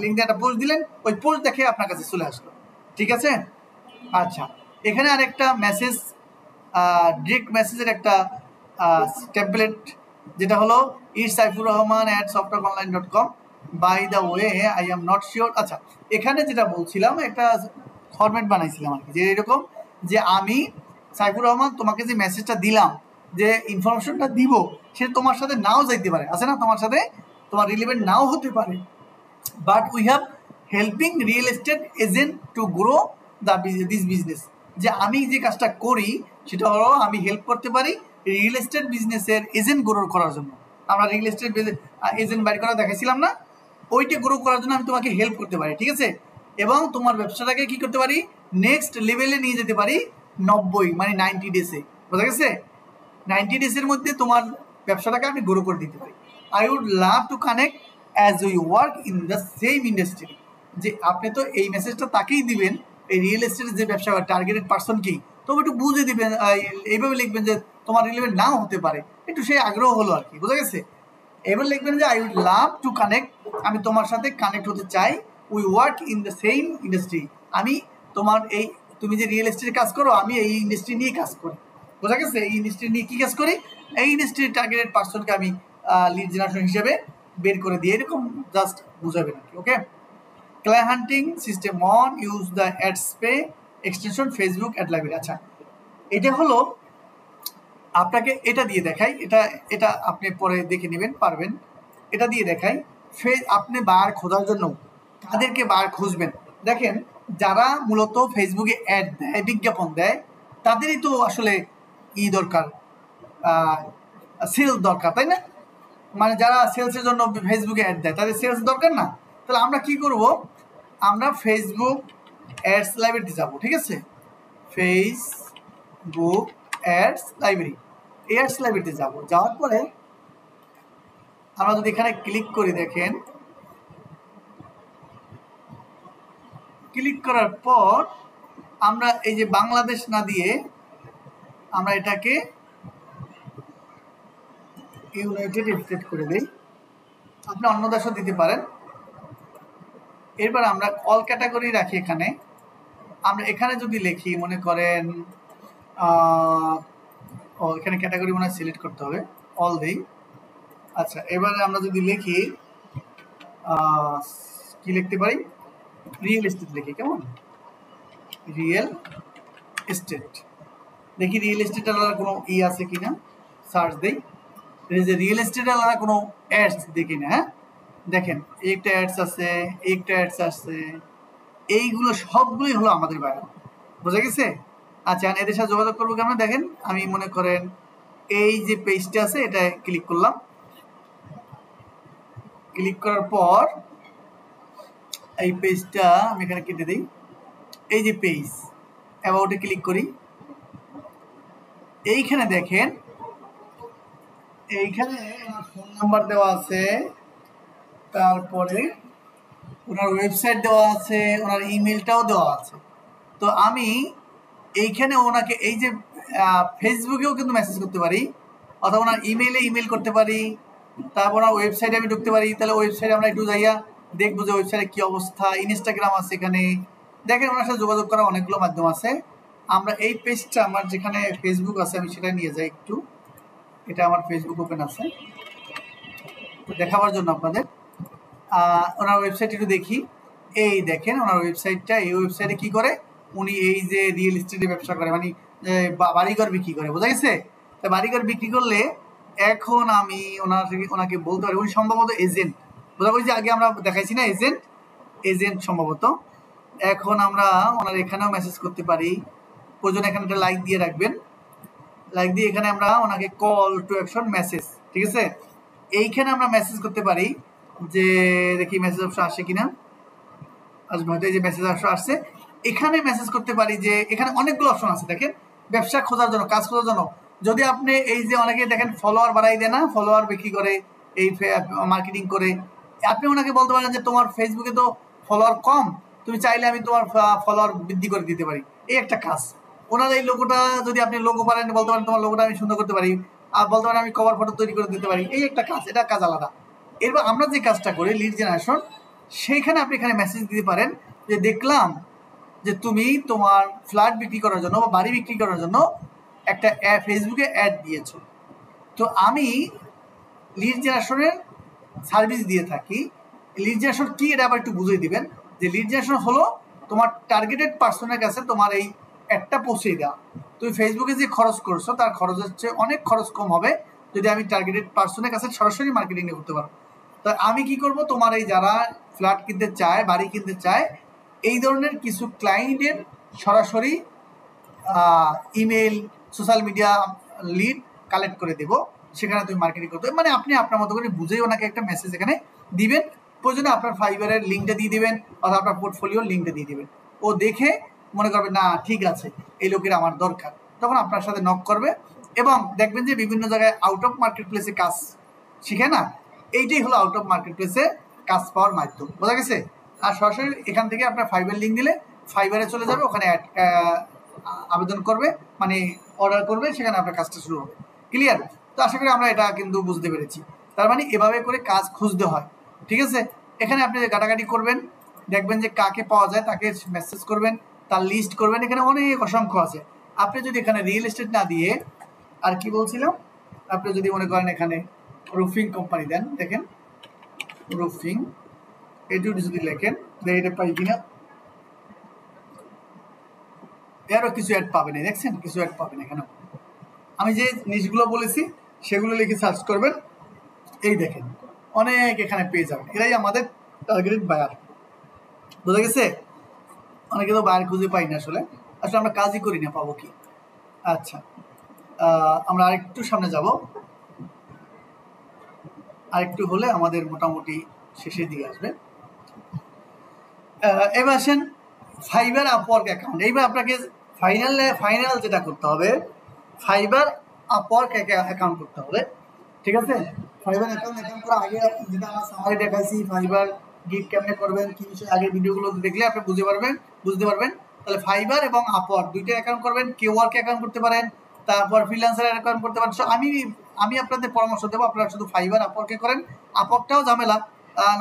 [SPEAKER 1] লিঙ্কে একটা পোস্ট দিলেন, ওই পোস্ট দেখে আপনার কাছে চলে আসলো। ঠিক আছে? আচ্ছা, এখানে আরেকটা মেসেজ, ডিরেক্ট মেসেজের একটা টেমপ্লেট, যেটা হলো saifurrahman@software.online.com। By the way I am not sure. আচ্ছা, এখানে যেটা বলছিলাম একটা ফরম্যাট বানাইছিলাম আর কি, যে এরকম যে আমি সাইফুর রহমান তোমাকে যে মেসেজটা দিলাম, যে ইনফরমেশনটা দিব, সেটা তোমার সাথে নাও যাইতে পারে, আছে না, তোমার সাথে তোমার রিলেভেন্ট নাও হতে পারে, but we have helping real estate agent to grow this business. যে আমি যে কাজটা করি সেটা হলো আমি হেল্প করতে পারি রিয়েল এস্টেট বিজনেসের এজেন্ট গ্রো করার জন্য। আমরা রিয়েল এস্টেট এজেন্ট বাইর করা দেখাইছিলাম না, ওইটা গ্রো করার জন্য আমি তোমাকে হেল্প করতে পারি। ঠিক আছে, এবং তোমার ব্যবসাটাকে কি করতে পারি, নেক্সট লেভেলে নিয়ে যেতে পারি 90 মানে 90 ডেজে। বোঝা গেছে? 90 ডেজের মধ্যে তোমার ব্যবসাটাকে আমি গ্রো করে দিতে পারি। I would love to connect as we work in the same industry. যে আপনি তো এই মেসেজটা তাকেই দিবেন, এই রিয়েল এস্টেটের যে ব্যবসা করে টার্গেটেড পার্সন কি, তবে একটু বুঝে দিবেন, এইভাবে লিখবেন যে তোমার রিলেভেন্ট নাও হতে পারে, একটু সেই আগ্রহ হলো আর কি, বোঝা গেছে। এবার লিখবেন যে I would love to connect, আমি তোমার সাথে কানেক্ট হতে চাই, we work in the same industry, আমি তোমার এই তুমি যে রিয়েল এস্টেটে কাজ করো আমি এই ইন্ডাস্ট্রি নিয়ে কাজ করি, বোঝা গেছে। এই ইন্ডাস্ট্রি নিয়ে কী কাজ করি, এই ইন্ডাস্ট্রির টার্গেটেড পার্সনকে আমি লিড জেনারেশন হিসেবে বের করে দিই, এরকম জাস্ট বুঝাবেন আর কি। Okay, client hunting system on, use the ads pay extension Facebook ad library. আচ্ছা, এটা হলো আপনাকে এটা দিয়ে দেখাই, এটা এটা আপনি পরে দেখে নেবেন পারবেন। এটা দিয়ে দেখাই আপনি বার খোঁজার জন্য কাদেরকে বার খুঁজবেন। দেখেন, যারা মূলত ফেসবুকে অ্যাড দেয়, বিজ্ঞাপন দেয়, তাদেরই তো আসলে দরকার, সেলস দরকার, তাই না? মানে যারা সেলসের জন্য ফেসবুকে অ্যাড দেয় তাদের সেলস দরকার না? তাহলে আমরা কি করব, আমরা ফেসবুক অ্যাডস লাইব্রেরিতে যাব, ঠিক আছে? ফেসবুক অ্যাডস লাইব্রেরি, অ্যাডস লাইব্রেরিতে যাব। যাওয়ার পরে আমরা যদি এখানে ক্লিক করি, দেখেন ক্লিক করার পর আমরা এই যে বাংলাদেশ না দিয়ে আমরা এটাকে ইউনাইটেড স্টেট করে দিই, আপনি অন্য দেশও দিতে পারেন। এরপর আমরা অল ক্যাটাগরি রাখি এখানে, আমরা এখানে যদি লিখি মনে করেন এখানে ক্যাটাগরি মনে হয় সিলেক্ট করতে হবে, অল দেই। আচ্ছা, এবারে আমরা যদি লিখি কি লিখতে পারি, রিয়েল এস্টেট লিখি, কেমন, রিয়েল এস্টেট, দেখি রিয়েল এস্টেট আলাদা কোনো আছে কিনা, সার্চ দেই, যে রিয়েল এস্টেট আলাদা কোনো অ্যাডস দেখি না। হ্যাঁ, দেখেন একটা অ্যাডস আছে, একটা অ্যাডস আছে, এইগুলো সবগুলোই হলো আমাদের বাইরে, বোঝা গেছে। আচ্ছা, এদের সাথে যোগাযোগ করবো কেমন, দেখেন আমি মনে করেন এই যে পেজটা আছে এটা ক্লিক করলাম, ক্লিক করার পর এই পেজটা আমি এখানে কেটে দিই, এই যে পেজ অ্যাবাউটে ক্লিক করি, এইখানে দেখেন এইখানে ওনার ফোন নাম্বার দেওয়া আছে, তারপরে ওনার ওয়েবসাইট দেওয়া আছে, ওনার ইমেলটাও দেওয়া আছে। তো আমি এইখানে ওনাকে এই যে ফেসবুকেও কিন্তু মেসেজ করতে পারি, অথবা ওনার ইমেলে ইমেল করতে পারি, তারপর ওনার ওয়েবসাইটে আমি ঢুকতে পারি, তাহলে ওয়েবসাইটে আমরা একটু যাইয়া দেখবো যে ওয়েবসাইটে কী অবস্থা। ইনস্টাগ্রাম আছে এখানে, দেখেন ওনার সাথে যোগাযোগ করার অনেকগুলো মাধ্যম আছে। আমরা এই পেজটা আমার যেখানে ফেসবুক আছে আমি সেটা নিয়ে যাই একটু, এটা আমার ফেসবুক ওপেন আছে দেখাবার জন্য আপনাদের। ওনার ওয়েবসাইট একটু দেখি, এই দেখেন ওনার ওয়েবসাইটটা, এই ওয়েবসাইটে কি করে উনি এই যে রিয়েল এস্টেটের ব্যবসা করে, মানে বাড়িঘর বিক্রি করে, বোঝা গেছে। তা বাড়িঘর বিক্রি করলে এখন আমি ওনাকে বলতে পারি, উনি সম্ভবত এজেন্ট, বোঝা গেছে, আগে আমরা দেখাইছি না এজেন্ট সম্ভবত। এখন আমরা ওনার এখানেও মেসেজ করতে পারি, প্রয়োজন এখানে একটা লাইক দিয়ে রাখবেন, লাইক দিয়ে এখানে আমরা ওনাকে কল টু অ্যাকশন মেসেজ, ঠিক আছে, এইখানে আমরা মেসেজ করতে পারি যে দেখি মেসেজ অপশন আসে কিনা, আসবে হয়তো, এই যে মেসেজ অপশন আসছে, এখানে মেসেজ করতে পারি যে এখানে অনেকগুলো অপশন আছে দেখেন, ব্যবসা খোঁজার জন্য, কাজ খোঁজার জন্য। যদি আপনি এই যে অনেকে দেখেন ফলোয়ার বাড়াই দেয় না, ফলোয়ার বিক্রি করে, এই মার্কেটিং করে, আপনি ওনাকে বলতে পারেন যে তোমার ফেসবুকে তো ফলোয়ার কম, তুমি চাইলে আমি তোমার ফলোয়ার বৃদ্ধি করে দিতে পারি, এই একটা কাজ। ওনার এই লোগোটা যদি আপনি লোগো পারেন, বলতে পারেন তোমার লোগোটা আমি সুন্দর করতে পারি, আর বলতে পারেন আমি কভার ফটো তৈরি করে দিতে পারি, এই একটা কাজ, এটা কাজ আলাদা। এরপর আমরা যে কাজটা করি লিড জেনারেশন, সেইখানে আপনি এখানে মেসেজ দিতে পারেন যে দেখলাম যে তুমি তোমার ফ্ল্যাট বিক্রি করার জন্য বা বাড়ি বিক্রি করার জন্য একটা ফেসবুকে অ্যাড দিয়েছো, তো আমি লিড জেনারেশনের সার্ভিস দিয়ে থাকি। লিড জেনারেশন কি এটা আবার একটু বুঝিয়ে দিবেন, যে লিড জেনারেশন হলো তোমার টার্গেটেড পার্সনের কাছে তোমার এই অ্যাডটা পৌঁছে দেওয়া। তুমি ফেসবুকে যে খরচ করছো তার খরচ হচ্ছে অনেক খরচ কম হবে যদি আমি টার্গেটেড পার্সনের কাছে সরাসরি মার্কেটিং করতে পারো। তা আমি কি করব, তোমার এই যারা ফ্ল্যাট কিনতে চায়, বাড়ি কিনতে চায়, এই ধরনের কিছু ক্লায়েন্টের সরাসরি email, social media lead collect করে দেবো, সেখানে তুমি মার্কেটিং করতে, মানে আপনি আপনার মতো করে বুঝেই ওনাকে একটা মেসেজ এখানে দিবেন, প্রয়োজনে আপনার ফাইবারের লিঙ্কটা দিয়ে দিবেন অথবা আপনার পোর্টফোলিওর লিঙ্কটা দিয়ে দিবেন। ও দেখে মনে করবে না ঠিক আছে এই লোকের আমার দরকার, তখন আপনার সাথে নক করবে, এবং দেখবেন যে বিভিন্ন জায়গায় আউট অফ মার্কেট প্লেসে কাজ শিখে না, এইটাই হলো আউট অফ মার্কেট প্লেসে কাজ পাওয়ার মাধ্যম, বোঝা গেছে। আর সরাসরি এখান থেকে আপনার ফাইবার লিঙ্ক দিলে ফাইবারে চলে যাবে, ওখানে আবেদন করবে, মানে অর্ডার করবে, সেখানে আপনার কাজটা শুরু হবে। ক্লিয়ার? তো আশা করি আমরা এটা কিন্তু বুঝতে পেরেছি। তার মানে এভাবে করে কাজ খুঁজতে হয়, ঠিক আছে? এখানে আপনি ঘাটাঘাটি করবেন, দেখবেন যে কাকে পাওয়া যায়, তাকে মেসেজ করবেন, তার লিস্ট করবেন। এখানে অনেক অসংখ্য আছে। আপনি যদি এখানে রিয়েল এস্টেট না দিয়ে, আর কি বলছিলাম, আপনি যদি মনে করেন এখানে রুফিং কোম্পানি দেন, দেখেন রুফিং এটু যদি লেখেন, এটা পাই কিনা, এরও কিছু অ্যাড পাবেন, দেখছেন কিছু অ্যাড পাবেন এখানে। আমি যে নিশগুলো বলেছি সেগুলো লিখে সার্চ করবেন, এই দেখেন অনেক এখানে পেয়ে যাবেন। এরাই আমাদের টার্গেটেড বায়ার। বোঝা গেছে? অনেকে তো বায়ার খুঁজে পাই না, আসলে আসলে আমরা কাজই করি না, পাবো কি? আচ্ছা, আমরা আরেকটু সামনে যাব, আরেকটু হলে আমাদের মোটামুটি শেষের দিকে আসবে। এবার আসেন ফাইবার আপওয়ার্ক অ্যাকাউন্ট। এইবার আপনাকে ফাইনাল যেটা করতে হবে, ফাইবার আপওয়ার্ক অ্যাকাউন্ট করতে হবে, ঠিক আছে? ফাইবার অ্যাকাউন্ট করার আগে যেটা আমরা সামারি দেখাইছি, ফাইবার গিগ কেমনে করবেন, কি বিষয়ে আগের ভিডিওগুলো দেখলে আপনি বুঝতে পারবেন। তাহলে ফাইবার এবং আপওয়ার্ক দুইটা অ্যাকাউন্ট করবেন। কেওয়ার্ক অ্যাকাউন্ট করতে পারেন, তারপর ফ্রিল্যান্সার অ্যাকাউন্ট করতে পারেন। আমি আপনাদের পরামর্শ দেবো, আপনারা শুধু ফাইবার আপওয়ার্কে করেন। আপওয়ার্কটাও ঝামেলা,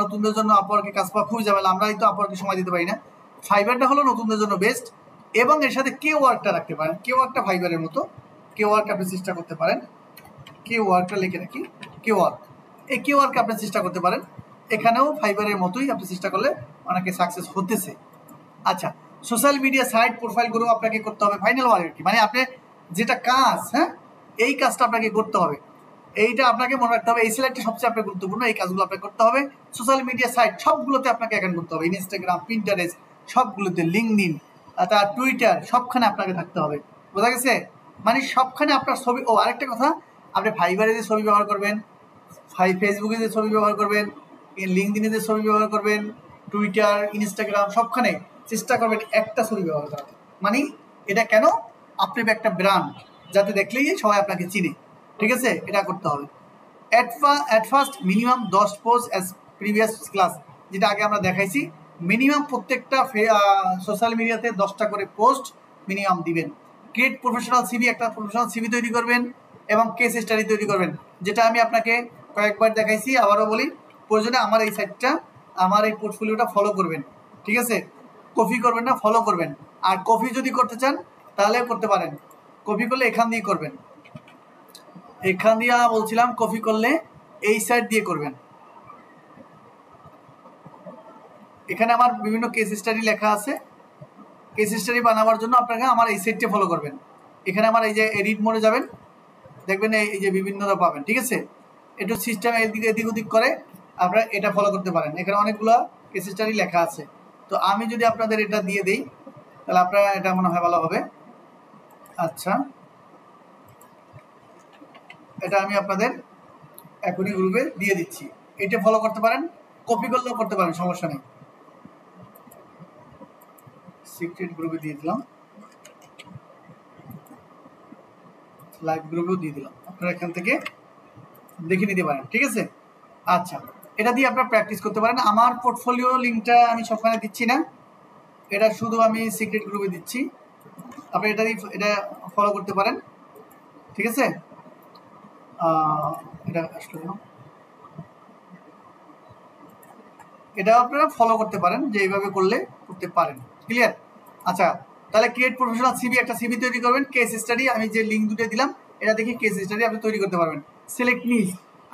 [SPEAKER 1] নতুনদের জন্য আপওয়ার্কে কাজ পাওয়া খুবই ঝামেলা, আমরাই তো আপওয়ার্কে সময় দিতে পারি না। ফাইবারটা হলো নতুনদের জন্য বেস্ট, এবং এর সাথে কেওয়ার্কটা রাখতে পারেন। কেওয়ার্কটা ফাইবারের মতো, কেওয়ার্ক আপনি চেষ্টা করতে পারেন। কেওয়ার্কটা লিখে রাখি, কেওয়ার্ক, এই কেওয়ার্ক আপনি চেষ্টা করতে পারেন। এখানেও ফাইবারের মতোই আপনি চেষ্টা করলে অনেকে সাকসেস হতেছে। আচ্ছা, সোশ্যাল মিডিয়া সাইট প্রোফাইলগুলো আপনাকে করতে হবে। ফাইনাল ওয়ার্ক কি মানে আপনি যেটা কাজ, হ্যাঁ, এই কাজটা আপনাকে করতে হবে। এইটা আপনাকে মনে রাখতে হবে, এই সিলেক্টটা সবচেয়ে আপনার গুরুত্বপূর্ণ। এই কাজগুলো আপনাকে করতে হবে। সোশ্যাল মিডিয়া সাইট সবগুলোতে আপনাকে অ্যাকাউন্ট করতে হবে, ইনস্টাগ্রাম, পিন্টারেস্ট সবগুলোতে, লিঙ্কডইন, তার টুইটার, সবখানে আপনাকে থাকতে হবে। বোঝা গেছে? মানে সবখানে আপনার ছবি। ও আরেকটা কথা, আপনি ফাইবারে যে ছবি ব্যবহার করবেন, ফেসবুকে যে ছবি ব্যবহার করবেন, লিঙ্কডইনে যে ছবি ব্যবহার করবেন, টুইটার, ইনস্টাগ্রাম, সবখানে চেষ্টা করবেন একটা ছবি ব্যবহার করার। মানে এটা কেন? আপনি একটা ব্র্যান্ড, যাতে দেখলেই সবাই আপনাকে চিনে, ঠিক আছে? এটা করতে হবে। At first minimum 10 post as previous class, যেটা আগে আমরা দেখাইছি। মিনিমাম প্রত্যেকটা সোশ্যাল মিডিয়াতে 10টা করে পোস্ট মিনিমাম দিবেন। ক্রিয়েট প্রফেশনাল সিভি, একটা প্রফেশনাল সিভি তৈরি করবেন, এবং কেস স্টাডি তৈরি করবেন, যেটা আমি আপনাকে কয়েকবার দেখাইছি। আবারও বলি, প্রয়োজনে আমার এই সাইটটা, আমার এই পোর্টফোলিওটা ফলো করবেন, ঠিক আছে? কপি করবেন না, ফলো করবেন। আর কপি যদি করতে চান তাহলে করতে পারেন। কপি করলে এখান দিয়ে করবেন, এখান দিয়ে বলছিলাম, কপি করলে এই সাইড দিয়ে করবেন। এখানে আমার বিভিন্ন কেস স্টাডি লেখা আছে। কেস স্টাডি বানাবার জন্য আপনাকে আমার এই সাইটটা ফলো করবেন। এখানে আমার এই যে এডিট মোডে যাবেন, দেখবেন এই যে বিভিন্নতা পাবেন, ঠিক আছে? একটু সিস্টেম এদিক ওদিক করে আপনারা এটা ফলো করতে পারেন। এখানে অনেকগুলো কেস স্টাডি লেখা আছে। তো আমি যদি আপনাদের এটা দিয়ে দিই, তাহলে আপনারা এটা মনে হয় ভালো হবে। আচ্ছা, এটা আমি আপনাদের এখনই গ্রুপে দিয়ে দিচ্ছি। এটা ফলো করতে পারেন, কপি করলেও করতে পারেন, সমস্যা নেই। সিক্রেট গ্রুপে দিয়ে দিলাম, লাইভ গ্রুপেও দিয়ে দিলাম, আপনারা এখান থেকে দেখে নিতে পারেন, ঠিক আছে? আচ্ছা, এটা দিয়ে আপনারা প্র্যাকটিস করতে পারেন। আমার পোর্টফোলিও লিঙ্কটা আমি সবখানে দিচ্ছি না, এটা শুধু আমি সিক্রেট গ্রুপে দিচ্ছি। আপনি এটা ফলো করতে পারেন, ঠিক আছে? এটা আসলে এটা আপনারা ফলো করতে পারেন, যে এইভাবে করলে করতে পারেন। ক্লিয়ার? আচ্ছা, তাহলে ক্রিয়েট প্রফেশনাল সিভি, একটা সিভি তৈরি করবেন। কেস স্টাডি, আমি যে লিঙ্ক দুটো দিলাম, এটা দেখে কেস স্টাডি আপনি তৈরি করতে পারবেন। সিলেক্ট নিশ,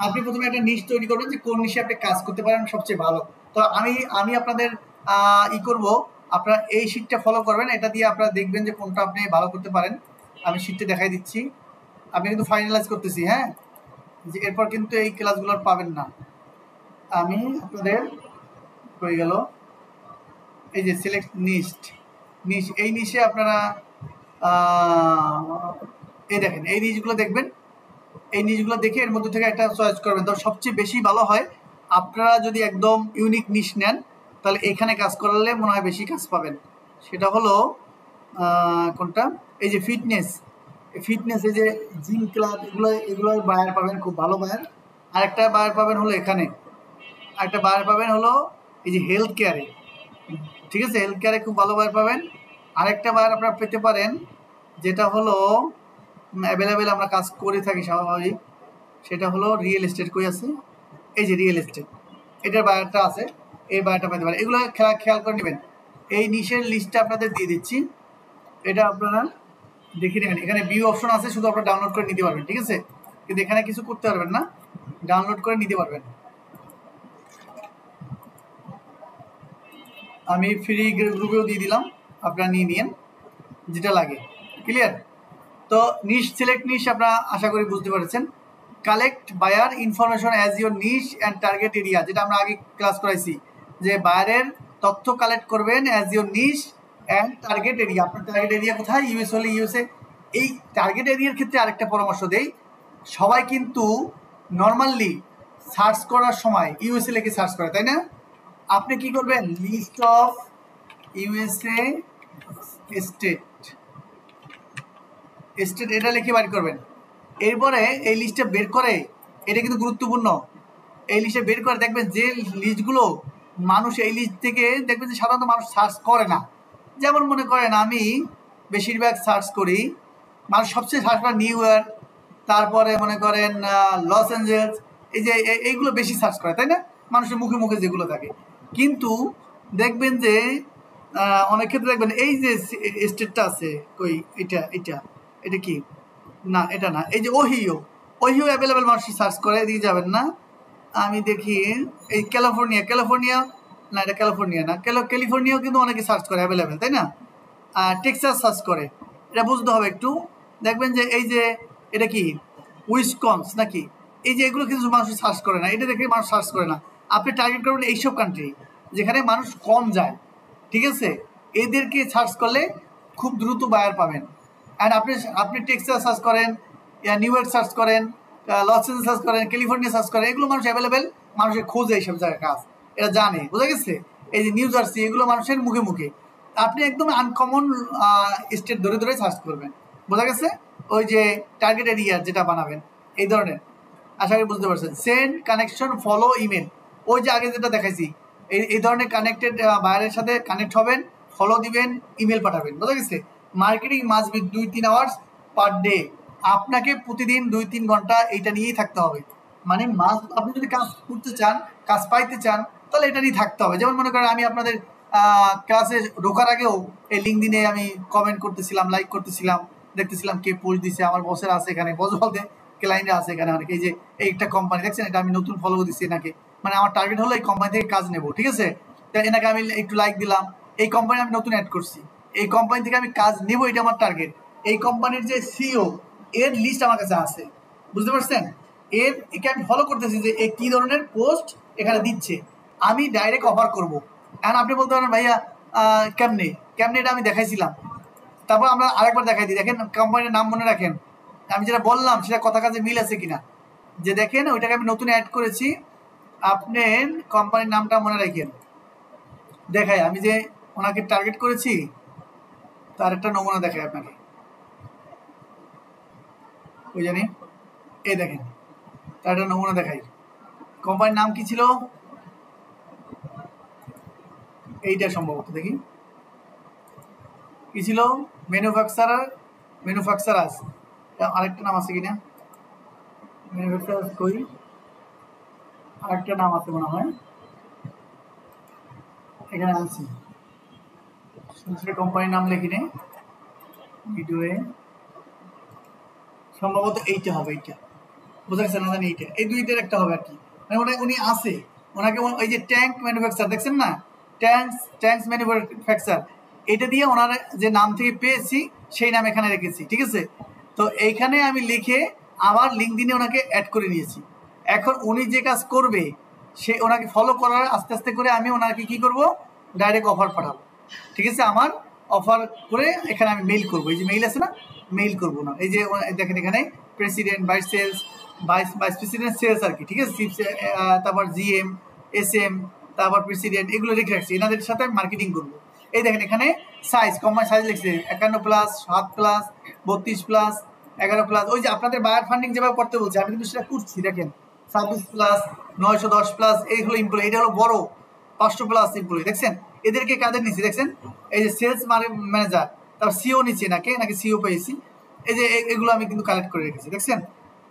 [SPEAKER 1] আপনি প্রথমে একটা নিশ তৈরি করবেন, যে কোন নিশে আপনি কাজ করতে পারেন সবচেয়ে ভালো। তো আমি আপনাদের করব, আপনারা এই শিটটা ফলো করবেন। এটা দিয়ে আপনারা দেখবেন যে কোনটা আপনি ভালো করতে পারেন। আমি শিটটা দেখাই দিচ্ছি, আমি কিন্তু ফাইনালাইজ করতেছি, হ্যাঁ, যে এরপর কিন্তু এই ক্লাসগুলো পাবেন না। আমি আপনাদের হয়ে গেল এই যে সিলেক্ট নিশ, এই নিশে আপনারা এই দেখেন, এই নিশগুলো দেখবেন। এই নিশগুলো দেখে এর মধ্যে থেকে একটা চয়েস করবেন। তো সবচেয়ে বেশি ভালো হয় আপনারা যদি একদম ইউনিক নিশ নেন, তাহলে এখানে কাজ করলে মনে হয় বেশি কাজ পাবেন। সেটা হলো কোনটা, এই যে ফিটনেস, এই যে জিম ক্লাব, এগুলোর বায়ার পাবেন, খুব ভালো বায়ার। আরেকটা বায়ার পাবেন হলো এখানে, আরেকটা বায়ার পাবেন হলো এই যে হেলথ কেয়ারে, ঠিক আছে, হেলথ কেয়ারে খুব ভালো বায়ার পাবেন। আরেকটা বায়ার আপনারা পেতে পারেন যেটা হলো অ্যাভেলেবেল, আমরা কাজ করে থাকি স্বাভাবিক, সেটা হলো রিয়েল এস্টেট। কই আছে? এই যে রিয়েল এস্টেট, এটার বায়ারটা আছে, এই বায়ারটা পেতে পারেন। এগুলো খেয়াল করে নেবেন। এই নিশের লিস্টটা আপনাদের দিয়ে দিচ্ছি, এটা আপনারা দেখে নেবেন। এখানে ভিউ অপশন আছে, শুধু আপনারা ডাউনলোড করে নিতে পারবেন, ঠিক আছে? কিন্তু এখানে কিছু করতে পারবেন না, ডাউনলোড করে নিতে পারবেন। আমি ফ্রি গ্রুপেও দিয়ে দিলাম, আপনারা নিয়ে নিন যেটা লাগে। ক্লিয়ার? তো নিশ সিলেক্ট নিশ আপনারা আশা করি বুঝতে পেরেছেন। Collect buyer information as your niche and target area, যেটা আমরা আগে ক্লাস করাইছি, যে বায়ারের তথ্য কালেক্ট করবেন as your niche and target area. আপনার টার্গেট এরিয়া কোথায়? ইউএস হলে ইউএসএ। এই টার্গেট এরিয়ার ক্ষেত্রে আরেকটা পরামর্শ দেই, সবাই কিন্তু নর্মালি সার্চ করার সময় ইউএসএ লিখে সার্চ করে, তাই না? আপনি কি করবেন? লিস্ট অফ ইউএসএ স্টেট এটা লিখে বার করবেন। এরপরে এই লিস্টটা বের করে, এটা কিন্তু গুরুত্বপূর্ণ, এই লিস্টে বের করে দেখবেন যে লিস্টগুলো মানুষ এই লিস্ট থেকে দেখবেন যে সাধারণত মানুষ সার্চ করে না। যেমন মনে করেন আমি বেশিরভাগ সার্চ করি, মানুষ সবচেয়ে সার্চ করে নিউ ইয়র্ক, তারপরে মনে করেন লস অ্যাঞ্জেলস, এই যে এইগুলো বেশি সার্চ করে, তাই না? মানুষের মুখে মুখে যেগুলো থাকে। কিন্তু দেখবেন যে অনেক ক্ষেত্রে দেখবেন এই যে স্টেটটা আছে, কই এটা এটা এটা কি না, এটা না, এই যে ওহিও অ্যাভেলেবেল মানুষ সার্চ করে, দিয়ে যাবেন না। আমি দেখি এই ক্যালিফোর্নিয়া না, এটা ক্যালিফোর্নিয়া না, ক্যালিফোর্নিয়াও কিন্তু অনেকে সার্চ করে অ্যাভেলেবেল, তাই না? টেক্সাস সার্চ করে, এটা বুঝতে হবে একটু। দেখবেন যে এই যে এটা কি উইসকনস নাকি, এই যে এগুলো কিন্তু মানুষ সার্চ করে না, এটা দেখে মানুষ সার্চ করে না। আপনি টার্গেট করবেন এইসব কান্ট্রি যেখানে মানুষ কম যায়, ঠিক আছে? এদেরকে সার্চ করলে খুব দ্রুত বায়ার পাবেন। অ্যান্ড আপনি টেক্সাস সার্চ করেন, নিউ ইয়র্ক সার্চ করেন, লস এঞ্জেলস সার্চ করেন, ক্যালিফোর্নিয়া সার্চ করেন, এগুলো মানুষ অ্যাভেলেবেল, মানুষের খোঁজে এইসব জায়গায় কাজ, এটা জানে, বোঝা গেছে? এই যে নিউ জার্সি, এগুলো মানুষের মুখে মুখে, আপনি একদম আনকমন স্টেট ধরে ধরে সার্চ করবেন, বোঝা গেছে? ওই যে টার্গেট এরিয়ার যেটা বানাবেন এই ধরনের, আশা করি বুঝতে পারছেন। সেন্ড, কানেকশন, ফলো, ইমেল, ওই যে আগে যেটা দেখাইছি, এই ধরনের কানেক্টেড বায়ারের সাথে কানেক্ট হবেন, ফলো দিবেন, ইমেল পাঠাবেন, বোঝা গেছে? Marketing must be 2-3 hours per day, আপনাকে প্রতিদিন 2-3 ঘন্টা এইটা নিয়েই থাকতে হবে। মানে আপনি যদি কাজ করতে চান, কাজ পাইতে চান, তাহলে এটা নিয়ে থাকতে হবে। যেমন মনে করেন আমি আপনাদের ক্লাসে ঢোকার আগেও এই লিঙ্কডিনে আমি কমেন্ট করতেছিলাম, লাইক করতেছিলাম, দেখতেছিলাম কে পোস্ট দিছে, আমার বসের আছে এখানে, বস বলতে ক্লায়েন্টরা আছে এখানে অনেক। এই যে একটা কোম্পানি দেখছেন, এটা আমি নতুন ফলো দিচ্ছি এনাকে, মানে আমার টার্গেট হলো এই কোম্পানি থেকে কাজ নেব, ঠিক আছে? এনাকে আমি একটু লাইক দিলাম, এই কোম্পানি আমি নতুন অ্যাড করছি, এই কোম্পানি থেকে আমি কাজ নেব, এটা আমার টার্গেট। এই কোম্পানির যে সিইও, এর লিস্ট আমার কাছে আছে, বুঝতে পারছেন? একে আমি ফলো করতেছি যে এ কী ধরনের পোস্ট এখানে দিচ্ছে, আমি ডাইরেক্ট অফার করবো। এখন আপনি বলতে পারেন ভাইয়া কেমনে এটা আমি দেখাইছিলাম, তারপর আমরা আরেকবার দেখাই দিই, দেখেন কোম্পানির নাম মনে রাখেন, আমি যেটা বললাম সেটা কথা কাজে মিল আছে কিনা, যে দেখেন ওইটাকে আমি নতুন অ্যাড করেছি, আপনার কোম্পানির নামটা মনে রাখেন। দেখাই আমি যে ওনাকে টার্গেট করেছি, তার একটা নমুনা দেখাই আপনাকে, ওই জানি, এই দেখেন তার একটা নমুনা দেখাই। কোম্পানির নাম কি ছিল? এইটা সম্ভবত, দেখি কি ছিল, ম্যানুফ্যাকচারার্স, আরেকটা নাম আছে কিনা, ম্যানুফ্যাকচারার্স কই, আরেকটা নাম আছে মনে হয়, এখানে আনছি, কোম্পানির নাম লিখি নেই ভিডিওয়ে, সম্ভবত এইটা হবে, এইটা বোঝা গেছে না জানি, এইটা এই দুইটার একটা হবে আর কি। মানে উনি আছে, ওনাকে ওই যে ট্যাঙ্ক ম্যানুফ্যাকচার দেখছেন না, ট্যাঙ্কস ম্যানুফ্যাকচার, এটা দিয়ে ওনার যে নাম থেকে পেয়েছি সেই নাম এখানে রেখেছি, ঠিক আছে? তো এইখানে আমি লিখে আবার লিঙ্কডিনে ওনাকে অ্যাড করে নিয়েছি। এখন উনি যে কাজ করবে, সে ওনাকে ফলো করার আস্তে আস্তে করে আমি ওনাকে কি করব, ডাইরেক্ট অফার পাঠাবো, ঠিক আছে? আমার অফার করে এখানে আমি মেইল করবো, এই যে মেইল আছে না, মেইল করবো না, এই যে দেখেন এখানে president, vice sales, vice president sales আর কি, ঠিক আছে? তারপর জিএম, এসএম, তারপর প্রেসিডেন্ট, এগুলো লিখে রাখছি, এনাদের সাথে আমি মার্কেটিং করবো। এই দেখেন এখানে সাইজ, কোম্পানি সাইজ লিখছে 51+, 7+, 32+, 11+, ওই যে আপনাদের বায়ার ফান্ডিং যেভাবে করতে বলছে আমি কিন্তু সেটা করছি, দেখেন 26+, 910+, এই হলো এমপ্লয়ি, এটা হলো বড় 500+ এমপ্লয়ি, দেখছেন? এদেরকে কাদের নিচ্ছি দেখছেন, এই যে সেলস ম্যানেজার, তারপর সিও নিচ্ছি নাকি সিও পেয়েছি, এই যে এগুলো আমি কিন্তু কালেক্ট করে রেখেছি। দেখছেন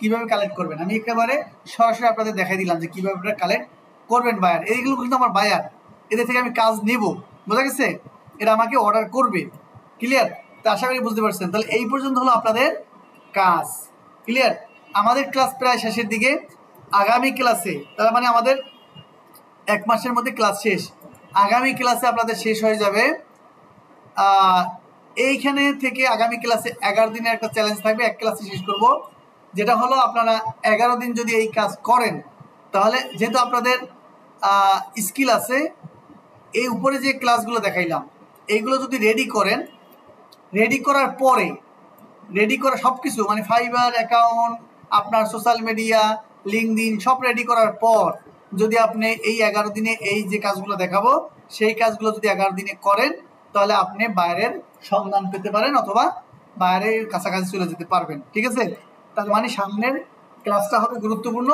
[SPEAKER 1] কিভাবে কালেক্ট করবেন, আমি একেবারে সরাসরি আপনাদের দেখাই দিলাম যে কিভাবে আপনারা কালেক্ট করবেন বায়ার। এইগুলো কিন্তু আমার বায়ার, এদের থেকে আমি কাজ নেব, বোঝা গেছে, এরা আমাকে অর্ডার করবে। ক্লিয়ার? তো আশা করি বুঝতে পারছেন। তাহলে এই পর্যন্ত হলো আপনাদের কাজ। ক্লিয়ার? আমাদের ক্লাস প্রায় শেষের দিকে। আগামী ক্লাসে, তার মানে আমাদের 1 মাসের মধ্যে ক্লাস শেষ। আগামী ক্লাসে আপনাদের শেষ হয়ে যাবে এইখানে থেকে। আগামী ক্লাসে 11 দিনের একটা চ্যালেঞ্জ থাকবে, এক ক্লাসে শেষ করব, যেটা হলো আপনারা 11 দিন যদি এই কাজ করেন, তাহলে যেহেতু আপনাদের স্কিল আছে, এই উপরে যে ক্লাসগুলো দেখাইলাম এইগুলো যদি রেডি করেন, রেডি করার পরে, রেডি করা সব কিছু মানে ফাইবার অ্যাকাউন্ট, আপনার সোশ্যাল মিডিয়া, লিঙ্কডইন সব রেডি করার পর যদি আপনি এই 11 দিনে এই যে কাজগুলো দেখাবো সেই কাজগুলো যদি 11 দিনে করেন, তাহলে আপনি বাইরের সন্ধান পেতে পারেন অথবা বাইরের কাছাকাছি চলে যেতে পারবেন। ঠিক আছে? তার মানে সামনের ক্লাসটা হবে গুরুত্বপূর্ণ,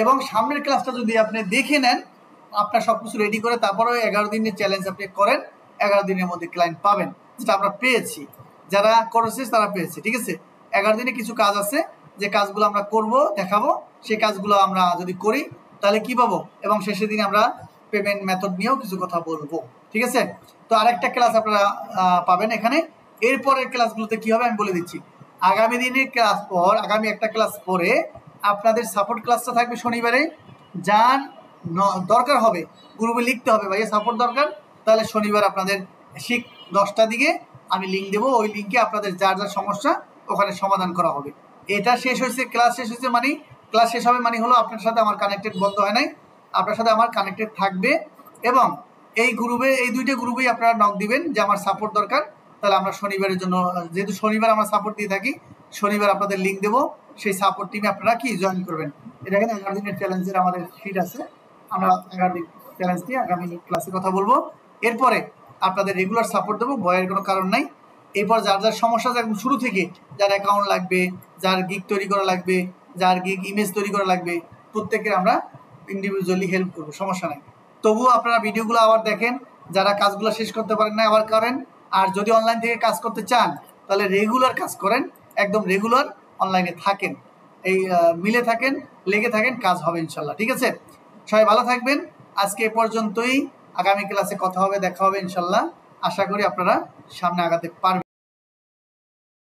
[SPEAKER 1] এবং সামনের ক্লাসটা যদি আপনি দেখে নেন, আপনার সব কিছু রেডি করে তারপরে 11 দিনের চ্যালেঞ্জ আপনি করেন, 11 দিনের মধ্যে ক্লায়েন্ট পাবেন, যেটা আমরা পেয়েছি, যারা করেছে তারা পেয়েছে। ঠিক আছে? 11 দিনে কিছু কাজ আছে, যে কাজগুলো আমরা করব, দেখাবো, সেই কাজগুলো আমরা যদি করি তাহলে কি পাবো, এবং শেষের দিনে আমরা পেমেন্ট মেথড নিয়েও কিছু কথা বলবো। ঠিক আছে? তো আরেকটা ক্লাস আপনারা পাবেন এখানে। এরপরের ক্লাসগুলোতে কি হবে আমি বলে দিচ্ছি। আগামী দিনের ক্লাস পর, আগামী একটা ক্লাস পরে আপনাদের সাপোর্ট ক্লাসটা থাকবে শনিবারে। যার দরকার হবে গ্রুপে লিখতে হবে ভাইয়া সাপোর্ট দরকার, তাহলে শনিবার আপনাদের ঠিক 10টার দিকে আমি লিঙ্ক দেবো, ওই লিঙ্কে আপনাদের যার যার সমস্যা ওখানে সমাধান করা হবে। এটা শেষ হয়েছে, ক্লাস শেষ হয়েছে মানে, ক্লাস শেষ হবে মানে হলো আপনার সাথে আমার কানেক্টেড বন্ধ হয় নাই, আপনার সাথে আমার কানেক্টেড থাকবে। এবং এই গ্রুপে, এই দুইটা গ্রুপেই আপনারা নক দিবেন যে আমার সাপোর্ট দরকার, তাহলে আমরা শনিবারের জন্য, যেহেতু শনিবার আমরা সাপোর্ট দিয়ে থাকি, শনিবার আপনাদের লিঙ্ক দেবো, সেই সাপোর্ট টিমে আপনারা কি জয়েন করবেন। এটা এখানে 11 দিনের চ্যালেঞ্জের আমাদের ফিট আছে, আমরা 11 দিন চ্যালেঞ্জ দিয়ে আগামী ক্লাসে কথা বলবো। এরপরে আপনাদের রেগুলার সাপোর্ট দেবো, ভয়ের কোনো কারণ নাই। এরপর যার যার সমস্যা একদম শুরু থেকে, যার অ্যাকাউন্ট লাগবে, যার গিগ তৈরি করা লাগবে, যার গিগ ইমেজ তৈরি করা লাগবে, প্রত্যেকের আমরা ইন্ডিভিজুয়ালি হেল্প করবো, সমস্যা নাই। তবুও আপনারা ভিডিওগুলো আবার দেখেন, যারা কাজগুলো শেষ করতে পারেন না আবার করেন। আর যদি অনলাইন থেকে কাজ করতে চান তাহলে রেগুলার কাজ করেন, একদম রেগুলার অনলাইনে থাকেন, এই মিলে থাকেন, লেগে থাকেন, কাজ হবে ইনশাল্লাহ। ঠিক আছে? সবাই ভালো থাকবেন। আজকে এ পর্যন্তই, আগামী ক্লাসে কথা হবে, দেখা হবে ইনশাল্লাহ। আশা করি আপনারা সামনে আগাতে পারবেন।